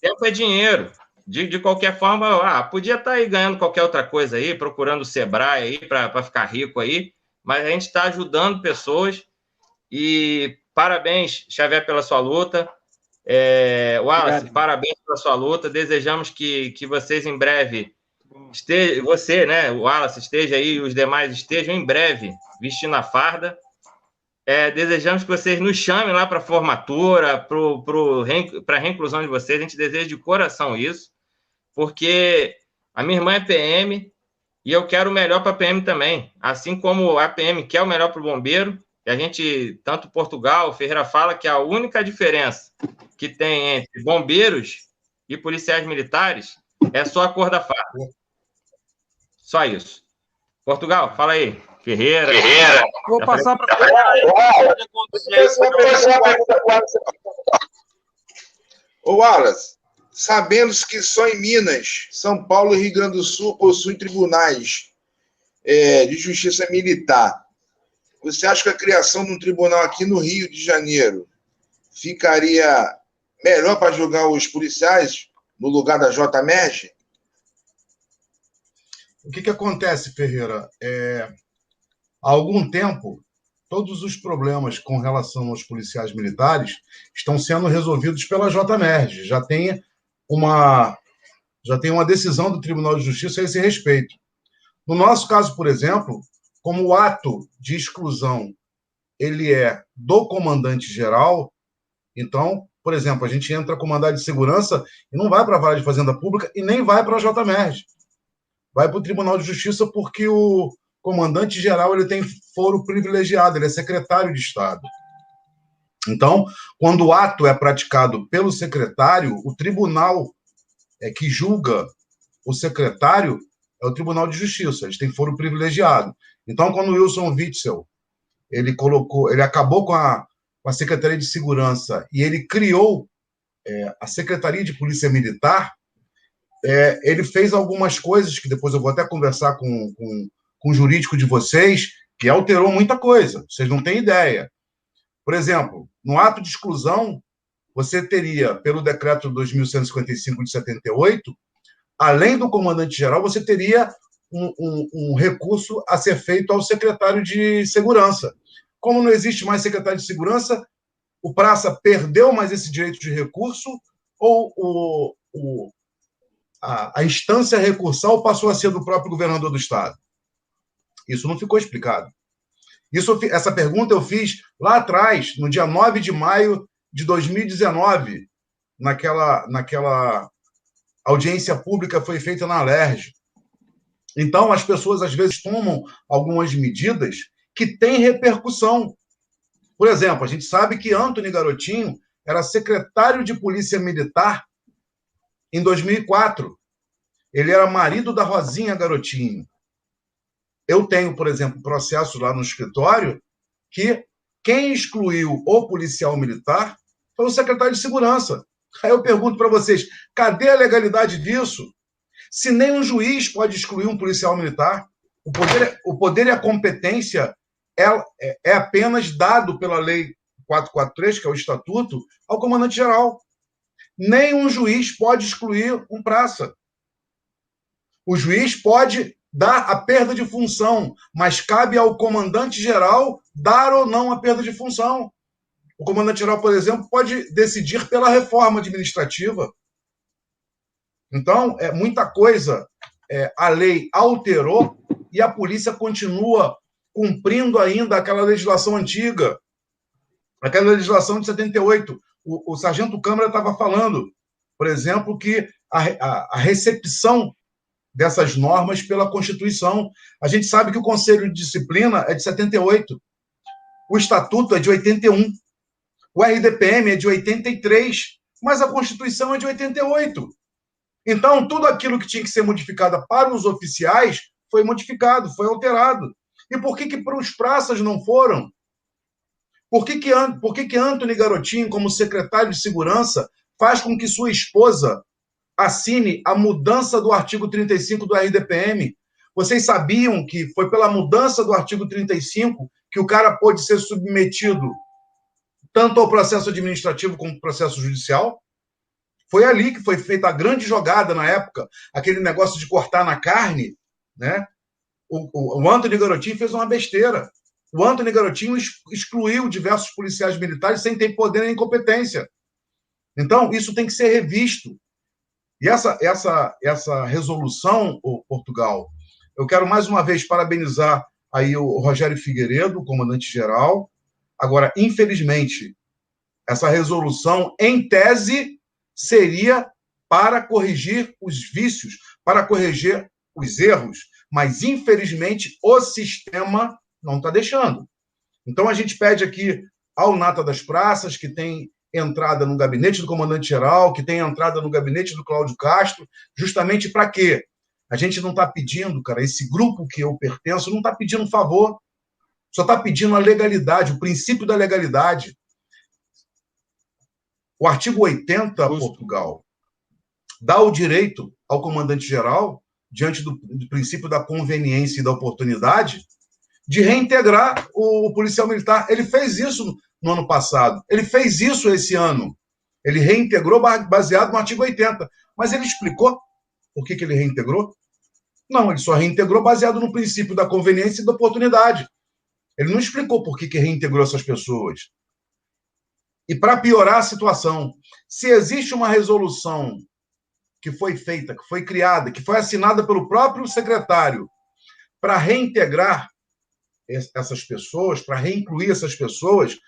Tempo é dinheiro. De qualquer forma, podia estar aí ganhando qualquer outra coisa aí, procurando o Sebrae aí para ficar rico aí, mas a gente está ajudando pessoas e parabéns, Xavier, pela sua luta. Wallace, obrigado. Parabéns pela sua luta. Desejamos que vocês em breve, você, né, o Wallace, esteja aí e os demais estejam em breve vestindo a farda. Desejamos que vocês nos chamem lá para a formatura, para a reinclusão de vocês. A gente deseja de coração isso, porque a minha irmã é PM e eu quero o melhor para a PM também. Assim como a PM quer o melhor para o bombeiro, E a gente, tanto Portugal, Ferreira fala que a única diferença que tem entre bombeiros e policiais militares é só a cor da farda. Só isso. Portugal, fala aí. Ferreira. Vou passar para Ô, Wallace, sabendo que só em Minas, São Paulo e Rio Grande do Sul possuem tribunais de justiça militar, você acha que a criação de um tribunal aqui no Rio de Janeiro ficaria melhor para julgar os policiais no lugar da JMERG? O que acontece, Ferreira? Há algum tempo, todos os problemas com relação aos policiais militares estão sendo resolvidos pela JMERG. Já tem uma decisão do Tribunal de Justiça a esse respeito. No nosso caso, por exemplo, como o ato de exclusão ele é do comandante-geral, então, por exemplo, a gente entra com mandado de segurança e não vai para a Vara de Fazenda Pública e nem vai para a JMERG. Vai para o Tribunal de Justiça porque o comandante-geral ele tem foro privilegiado, ele é secretário de Estado. Então, quando o ato é praticado pelo secretário, o tribunal que julga o secretário é o Tribunal de Justiça, eles têm foro privilegiado. Então, quando o Wilson Witzel ele acabou com a Secretaria de Segurança e ele criou a Secretaria de Polícia Militar, ele fez algumas coisas que depois eu vou até conversar com o jurídico de vocês, que alterou muita coisa, vocês não têm ideia. Por exemplo, no ato de exclusão, você teria, pelo decreto 2155 de 78, além do comandante-geral, você teria um recurso a ser feito ao secretário de Segurança. Como não existe mais secretário de Segurança, o praça perdeu mais esse direito de recurso ou a instância recursal passou a ser do próprio governador do Estado? Isso não ficou explicado. Essa pergunta eu fiz lá atrás, no dia 9 de maio de 2019, naquela audiência pública foi feita na Alerj. Então, as pessoas, às vezes, tomam algumas medidas que têm repercussão. Por exemplo, a gente sabe que Antony Garotinho era secretário de Polícia Militar em 2004. Ele era marido da Rosinha Garotinho. Eu tenho, por exemplo, processos lá no escritório que quem excluiu o policial militar foi o secretário de Segurança. Aí eu pergunto para vocês, cadê a legalidade disso? Se nem um juiz pode excluir um policial militar, o poder e a competência é apenas dado pela Lei 443, que é o Estatuto, ao comandante-geral. Nem um juiz pode excluir um praça. O juiz pode dar a perda de função, mas cabe ao comandante-geral dar ou não a perda de função. O comandante-geral, por exemplo, pode decidir pela reforma administrativa. Então, muita coisa a lei alterou e a polícia continua cumprindo ainda aquela legislação antiga, aquela legislação de 78. O sargento Câmara estava falando, por exemplo, que a recepção dessas normas pela Constituição. A gente sabe que o Conselho de Disciplina é de 78, o Estatuto é de 81, o RDPM é de 83, mas a Constituição é de 88. Então, tudo aquilo que tinha que ser modificado para os oficiais foi modificado, foi alterado. E por que para os praças não foram? Por que Antony Garotinho, como secretário de Segurança, faz com que sua esposa assine a mudança do artigo 35 do RDPM? Vocês sabiam que foi pela mudança do artigo 35 que o cara pôde ser submetido tanto ao processo administrativo como ao processo judicial? Foi ali que foi feita a grande jogada na época, aquele negócio de cortar na carne, né? O Antony Garotinho fez uma besteira. O Antony Garotinho excluiu diversos policiais militares sem ter poder nem competência. Então, isso tem que ser revisto. E essa resolução, Portugal, eu quero mais uma vez parabenizar aí o Rogério Figueiredo, o comandante-geral. Agora, infelizmente, essa resolução, em tese, seria para corrigir os vícios, para corrigir os erros, mas, infelizmente, o sistema não está deixando. Então, a gente pede aqui ao Nata das Praças, que tem entrada no gabinete do comandante-geral, que tem entrada no gabinete do Cláudio Castro, justamente para quê? A gente não está pedindo, cara, esse grupo que eu pertenço não está pedindo favor, só está pedindo a legalidade, o princípio da legalidade. O artigo 80, Portugal, dá o direito ao comandante-geral, diante do princípio da conveniência e da oportunidade, de reintegrar o policial militar. Ele fez isso no ano passado, ele fez isso esse ano. Ele reintegrou baseado no artigo 80. Mas ele explicou por que ele reintegrou? Não, ele só reintegrou baseado no princípio da conveniência e da oportunidade. Ele não explicou por que reintegrou essas pessoas. E para piorar a situação, se existe uma resolução que foi feita, que foi criada, que foi assinada pelo próprio secretário para reintegrar essas pessoas, para reincluir essas pessoas,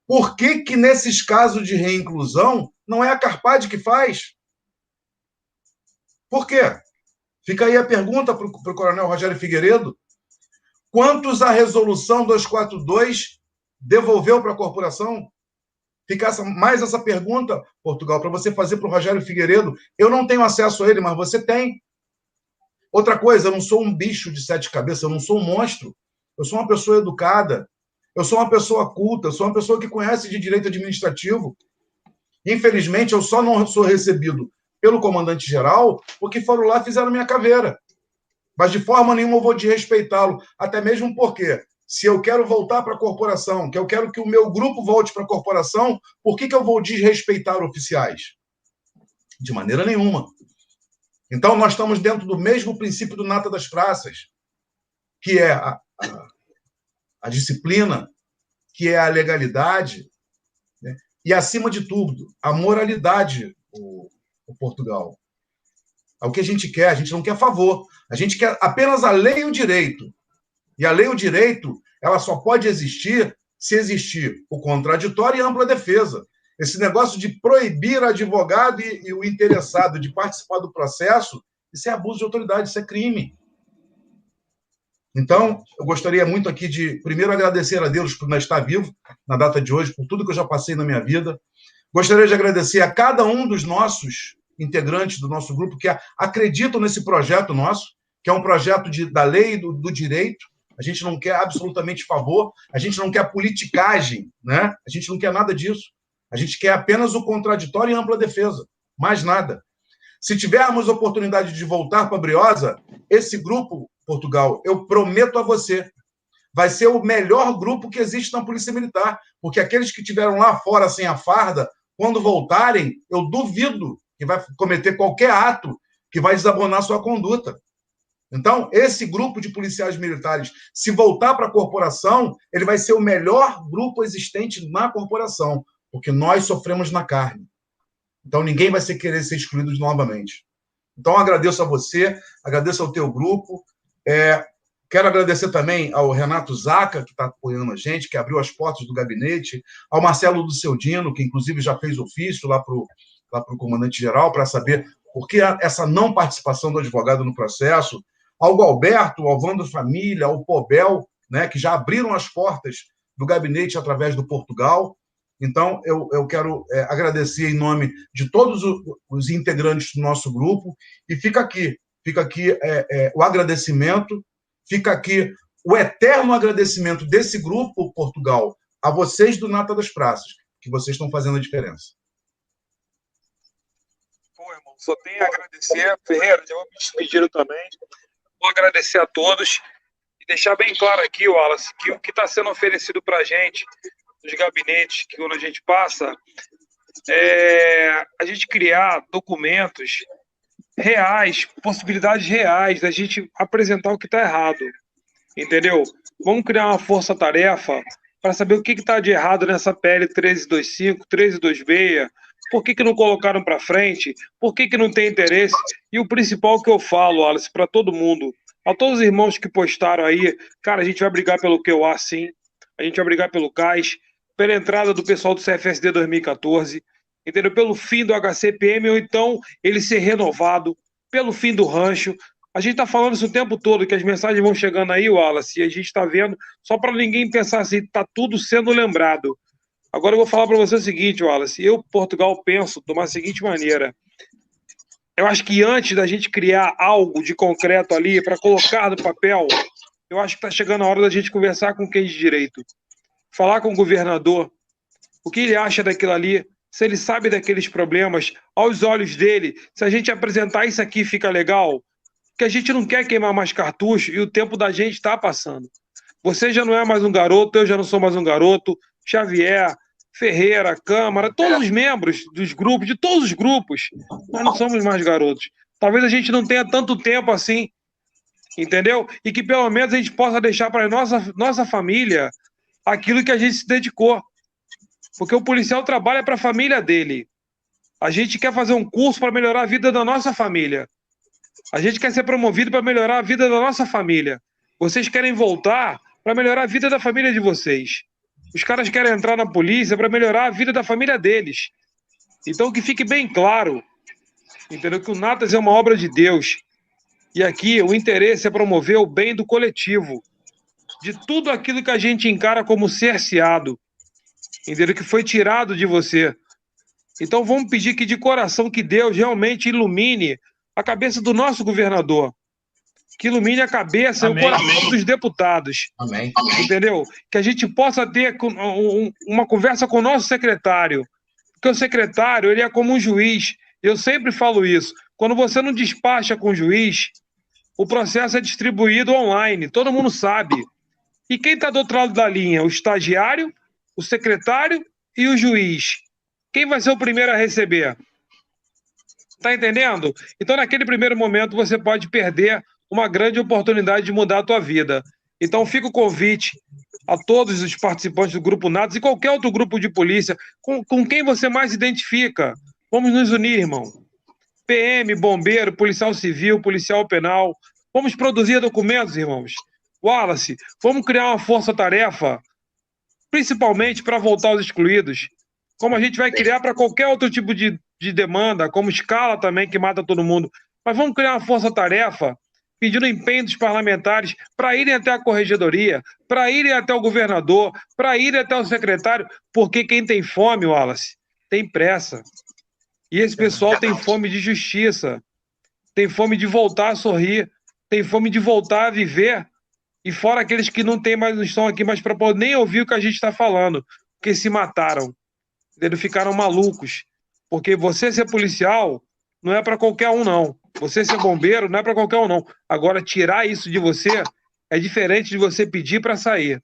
por que nesses casos de reinclusão não é a Carpad que faz? Por quê? Fica aí a pergunta para o coronel Rogério Figueiredo. Quantos a resolução 242 devolveu para a corporação? Fica mais essa pergunta, Portugal, para você fazer para o Rogério Figueiredo. Eu não tenho acesso a ele, mas você tem. Outra coisa, eu não sou um bicho de 7 cabeças, eu não sou um monstro. Eu sou uma pessoa educada, eu sou uma pessoa culta, eu sou uma pessoa que conhece de direito administrativo. Infelizmente, eu só não sou recebido pelo comandante-geral porque foram lá e fizeram minha caveira. Mas de forma nenhuma eu vou desrespeitá-lo, até mesmo porque, se eu quero voltar para a corporação, que eu quero que o meu grupo volte para a corporação, por que eu vou desrespeitar oficiais? De maneira nenhuma. Então, nós estamos dentro do mesmo princípio do Nata das Praças, que é a disciplina, que é a legalidade, né? E, acima de tudo, a moralidade, o Portugal. É o que a gente não quer favor. A gente quer apenas a lei e o direito. E a lei e o direito, ela só pode existir se existir o contraditório e a ampla defesa. Esse negócio de proibir advogado e o interessado de participar do processo, isso é abuso de autoridade, isso é crime. Então, eu gostaria muito aqui de, primeiro, agradecer a Deus por estar vivo na data de hoje, por tudo que eu já passei na minha vida. Gostaria de agradecer a cada um dos nossos integrantes do nosso grupo que acreditam nesse projeto nosso, que é um projeto da lei e do direito. A gente não quer absolutamente favor, a gente não quer politicagem, né? A gente não quer nada disso. A gente quer apenas o contraditório e ampla defesa, mais nada. Se tivermos oportunidade de voltar para a Briosa, esse grupo, Portugal, eu prometo a você, vai ser o melhor grupo que existe na Polícia Militar, porque aqueles que estiveram lá fora sem a farda, quando voltarem, eu duvido que vai cometer qualquer ato que vai desabonar sua conduta. Então, esse grupo de policiais militares, se voltar para a corporação, ele vai ser o melhor grupo existente na corporação, porque nós sofremos na carne. Então, ninguém vai querer ser excluído novamente. Então, agradeço a você, agradeço ao teu grupo. Quero agradecer também ao Renato Zaca, que está apoiando a gente, que abriu as portas do gabinete, ao Marcelo do Seudino, que inclusive já fez ofício lá para o comandante-geral, para saber por que essa não participação do advogado no processo, ao Galberto, ao Vando Família, ao Pobel, né, que já abriram as portas do gabinete através do Portugal. Então, eu quero agradecer em nome de todos os integrantes do nosso grupo, e fica aqui o agradecimento, fica aqui o eterno agradecimento desse grupo, Portugal, a vocês do Nata das Praças, que vocês estão fazendo a diferença. Pô, irmão, só tenho a agradecer. Ferreira, já vou me despedindo também. Vou agradecer a todos e deixar bem claro aqui, Wallace, que o que está sendo oferecido para a gente, nos gabinetes, que quando a gente passa, é a gente criar documentos reais, possibilidades reais da gente apresentar o que está errado, entendeu? Vamos criar uma força-tarefa para saber o que está de errado nessa PL 1325, 1326, por que não colocaram para frente, por que não tem interesse, e o principal que eu falo, Alice, para todo mundo, a todos os irmãos que postaram aí, cara, a gente vai brigar pelo QA sim, a gente vai brigar pelo CAIS, pela entrada do pessoal do CFSD 2014, entendeu? Pelo fim do HCPM, ou então ele ser renovado, pelo fim do rancho. A gente está falando isso o tempo todo, que as mensagens vão chegando aí, Wallace, e a gente está vendo, só para ninguém pensar assim, está tudo sendo lembrado. Agora eu vou falar para você o seguinte, Wallace, eu, Portugal, penso de uma seguinte maneira. Eu acho que antes da gente criar algo de concreto ali para colocar no papel, eu acho que está chegando a hora da gente conversar com quem de direito. Falar com o governador, o que ele acha daquilo ali, se ele sabe daqueles problemas, aos olhos dele, se a gente apresentar isso aqui fica legal, porque a gente não quer queimar mais cartucho e o tempo da gente está passando. Você já não é mais um garoto, eu já não sou mais um garoto, Xavier, Ferreira, Câmara, todos os membros dos grupos, de todos os grupos, nós não somos mais garotos. Talvez a gente não tenha tanto tempo assim, entendeu? E que pelo menos a gente possa deixar para a nossa família aquilo que a gente se dedicou. Porque o policial trabalha para a família dele. A gente quer fazer um curso para melhorar a vida da nossa família. A gente quer ser promovido para melhorar a vida da nossa família. Vocês querem voltar para melhorar a vida da família de vocês. Os caras querem entrar na polícia para melhorar a vida da família deles. Então que fique bem claro, entendeu? Que o Natas é uma obra de Deus. E aqui o interesse é promover o bem do coletivo. De tudo aquilo que a gente encara como cerceado. Entendeu? Que foi tirado de você. Então vamos pedir que de coração que Deus realmente ilumine a cabeça do nosso governador. Que ilumine a cabeça e o coração dos deputados. Amém. Entendeu? Que a gente possa ter uma conversa com o nosso secretário. Porque o secretário, ele é como um juiz. Eu sempre falo isso. Quando você não despacha com o juiz, o processo é distribuído online. Todo mundo sabe. E quem está do outro lado da linha? O estagiário, o secretário e o juiz. Quem vai ser o primeiro a receber? Tá entendendo? Então, naquele primeiro momento, você pode perder uma grande oportunidade de mudar a tua vida. Então, fica o convite a todos os participantes do Grupo Natas e qualquer outro grupo de polícia, com quem você mais se identifica. Vamos nos unir, irmão. PM, bombeiro, policial civil, policial penal. Vamos produzir documentos, irmãos. Wallace, vamos criar uma força-tarefa, principalmente para voltar aos excluídos, como a gente vai criar para qualquer outro tipo de demanda, como escala também, que mata todo mundo. Mas vamos criar uma força-tarefa pedindo empenho dos parlamentares para irem até a corregedoria, para irem até o governador, para irem até o secretário, porque quem tem fome, Wallace, tem pressa. E esse pessoal tem fome de justiça, tem fome de voltar a sorrir, tem fome de voltar a viver. E fora aqueles que não estão aqui mais para poder nem ouvir o que a gente está falando, porque se mataram, eles ficaram malucos. Porque você ser policial não é para qualquer um, não. Você ser bombeiro não é para qualquer um, não. Agora, tirar isso de você é diferente de você pedir para sair.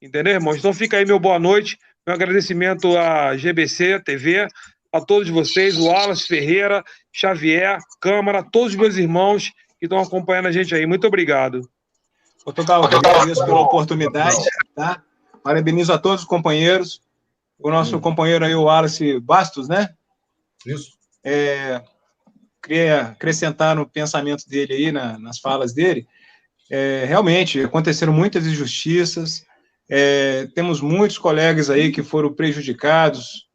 Entendeu, irmãos? Então fica aí meu boa noite, meu agradecimento à GBC TV, a todos vocês, o Wallace Ferreira, Xavier, Câmara, todos os meus irmãos que estão acompanhando a gente aí. Muito obrigado. Portugal, eu agradeço pela oportunidade, tá? Parabenizo a todos os companheiros. O nosso companheiro aí, o Wallace Bastos, né? Isso. Queria acrescentar no pensamento dele aí, nas falas dele. Realmente, aconteceram muitas injustiças. Temos muitos colegas aí que foram prejudicados,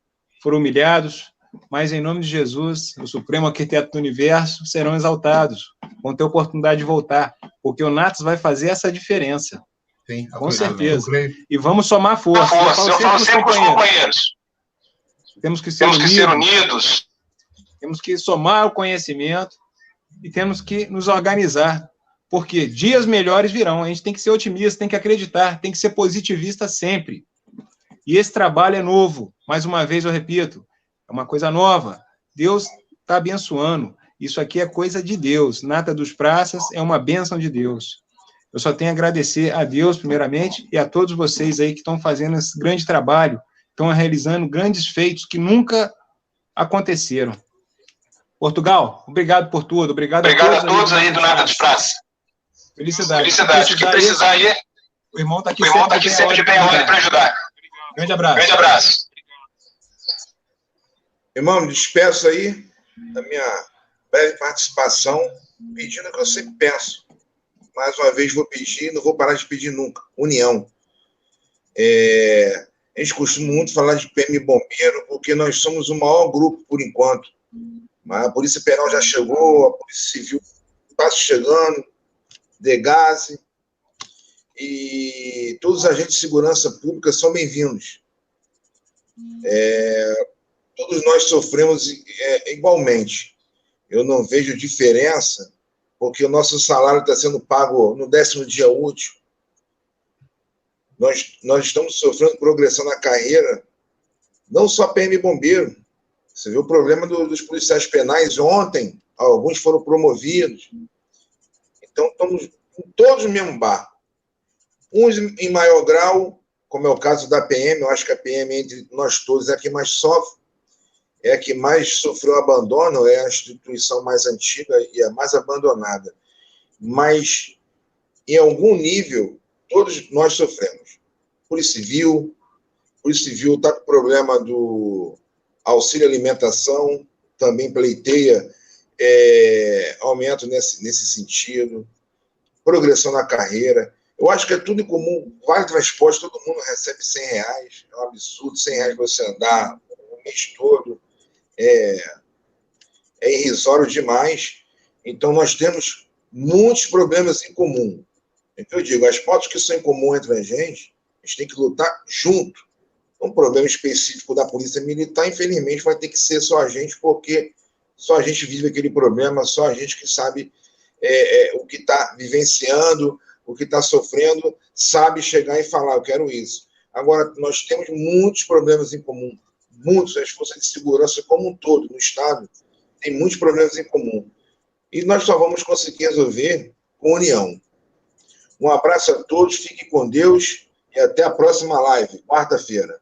foram humilhados, mas em nome de Jesus, o Supremo Arquiteto do Universo, serão exaltados, vão ter oportunidade de voltar, porque o Natas vai fazer essa diferença. Sim, com certeza. E vamos somar força. Eu falo sempre com os companheiros. Temos que ser unidos. Temos que somar o conhecimento e temos que nos organizar, porque dias melhores virão. A gente tem que ser otimista, tem que acreditar, tem que ser positivista sempre. E esse trabalho é novo. Mais uma vez eu repito, é uma coisa nova. Deus está abençoando. Isso aqui é coisa de Deus. Nata dos Praças é uma bênção de Deus. Eu só tenho a agradecer a Deus, primeiramente, e a todos vocês aí que estão fazendo esse grande trabalho, estão realizando grandes feitos que nunca aconteceram. Portugal, obrigado por tudo. Obrigado a todos aí do Nata dos Praças. Felicidade. O que precisar aí, o irmão está aqui sempre de bem ordem para ajudar. Grande abraço. Irmão, me despeço aí da minha breve participação, pedindo o que eu sempre penso. Mais uma vez vou pedir, não vou parar de pedir nunca. União. A gente costuma muito falar de PM Bombeiro, porque nós somos o maior grupo por enquanto. Mas a Polícia Penal já chegou, a Polícia Civil passo chegando, Degase, e todos os agentes de segurança pública são bem-vindos. Todos nós sofremos igualmente. Eu não vejo diferença, porque o nosso salário está sendo pago no 10º dia útil. Nós estamos sofrendo progressão na carreira, não só PM e bombeiro. Você viu o problema dos policiais penais ontem, alguns foram promovidos. Então, estamos todos no mesmo barco. Uns em maior grau, como é o caso da PM, eu acho que a PM, entre nós todos, é a que mais sofre, é a que mais sofreu abandono, é a instituição mais antiga e a mais abandonada. Mas, em algum nível, todos nós sofremos. Polícia Civil está com o problema do auxílio alimentação, também pleiteia aumento nesse sentido, progressão na carreira. Eu acho que é tudo em comum. Vale transporte, todo mundo recebe R$100. É um absurdo, R$100 você andar o mês todo. É irrisório demais. Então, nós temos muitos problemas em comum. É o que eu digo, as pautas que são em comum entre a gente tem que lutar junto. Um problema específico da Polícia Militar, infelizmente, vai ter que ser só a gente, porque só a gente vive aquele problema, só a gente que sabe o que está vivenciando, o que está sofrendo, sabe chegar e falar, eu quero isso. Agora, nós temos muitos problemas em comum, muitos, as forças de segurança como um todo, no Estado, tem muitos problemas em comum. E nós só vamos conseguir resolver com união. Um abraço a todos, fiquem com Deus e até a próxima live, quarta-feira.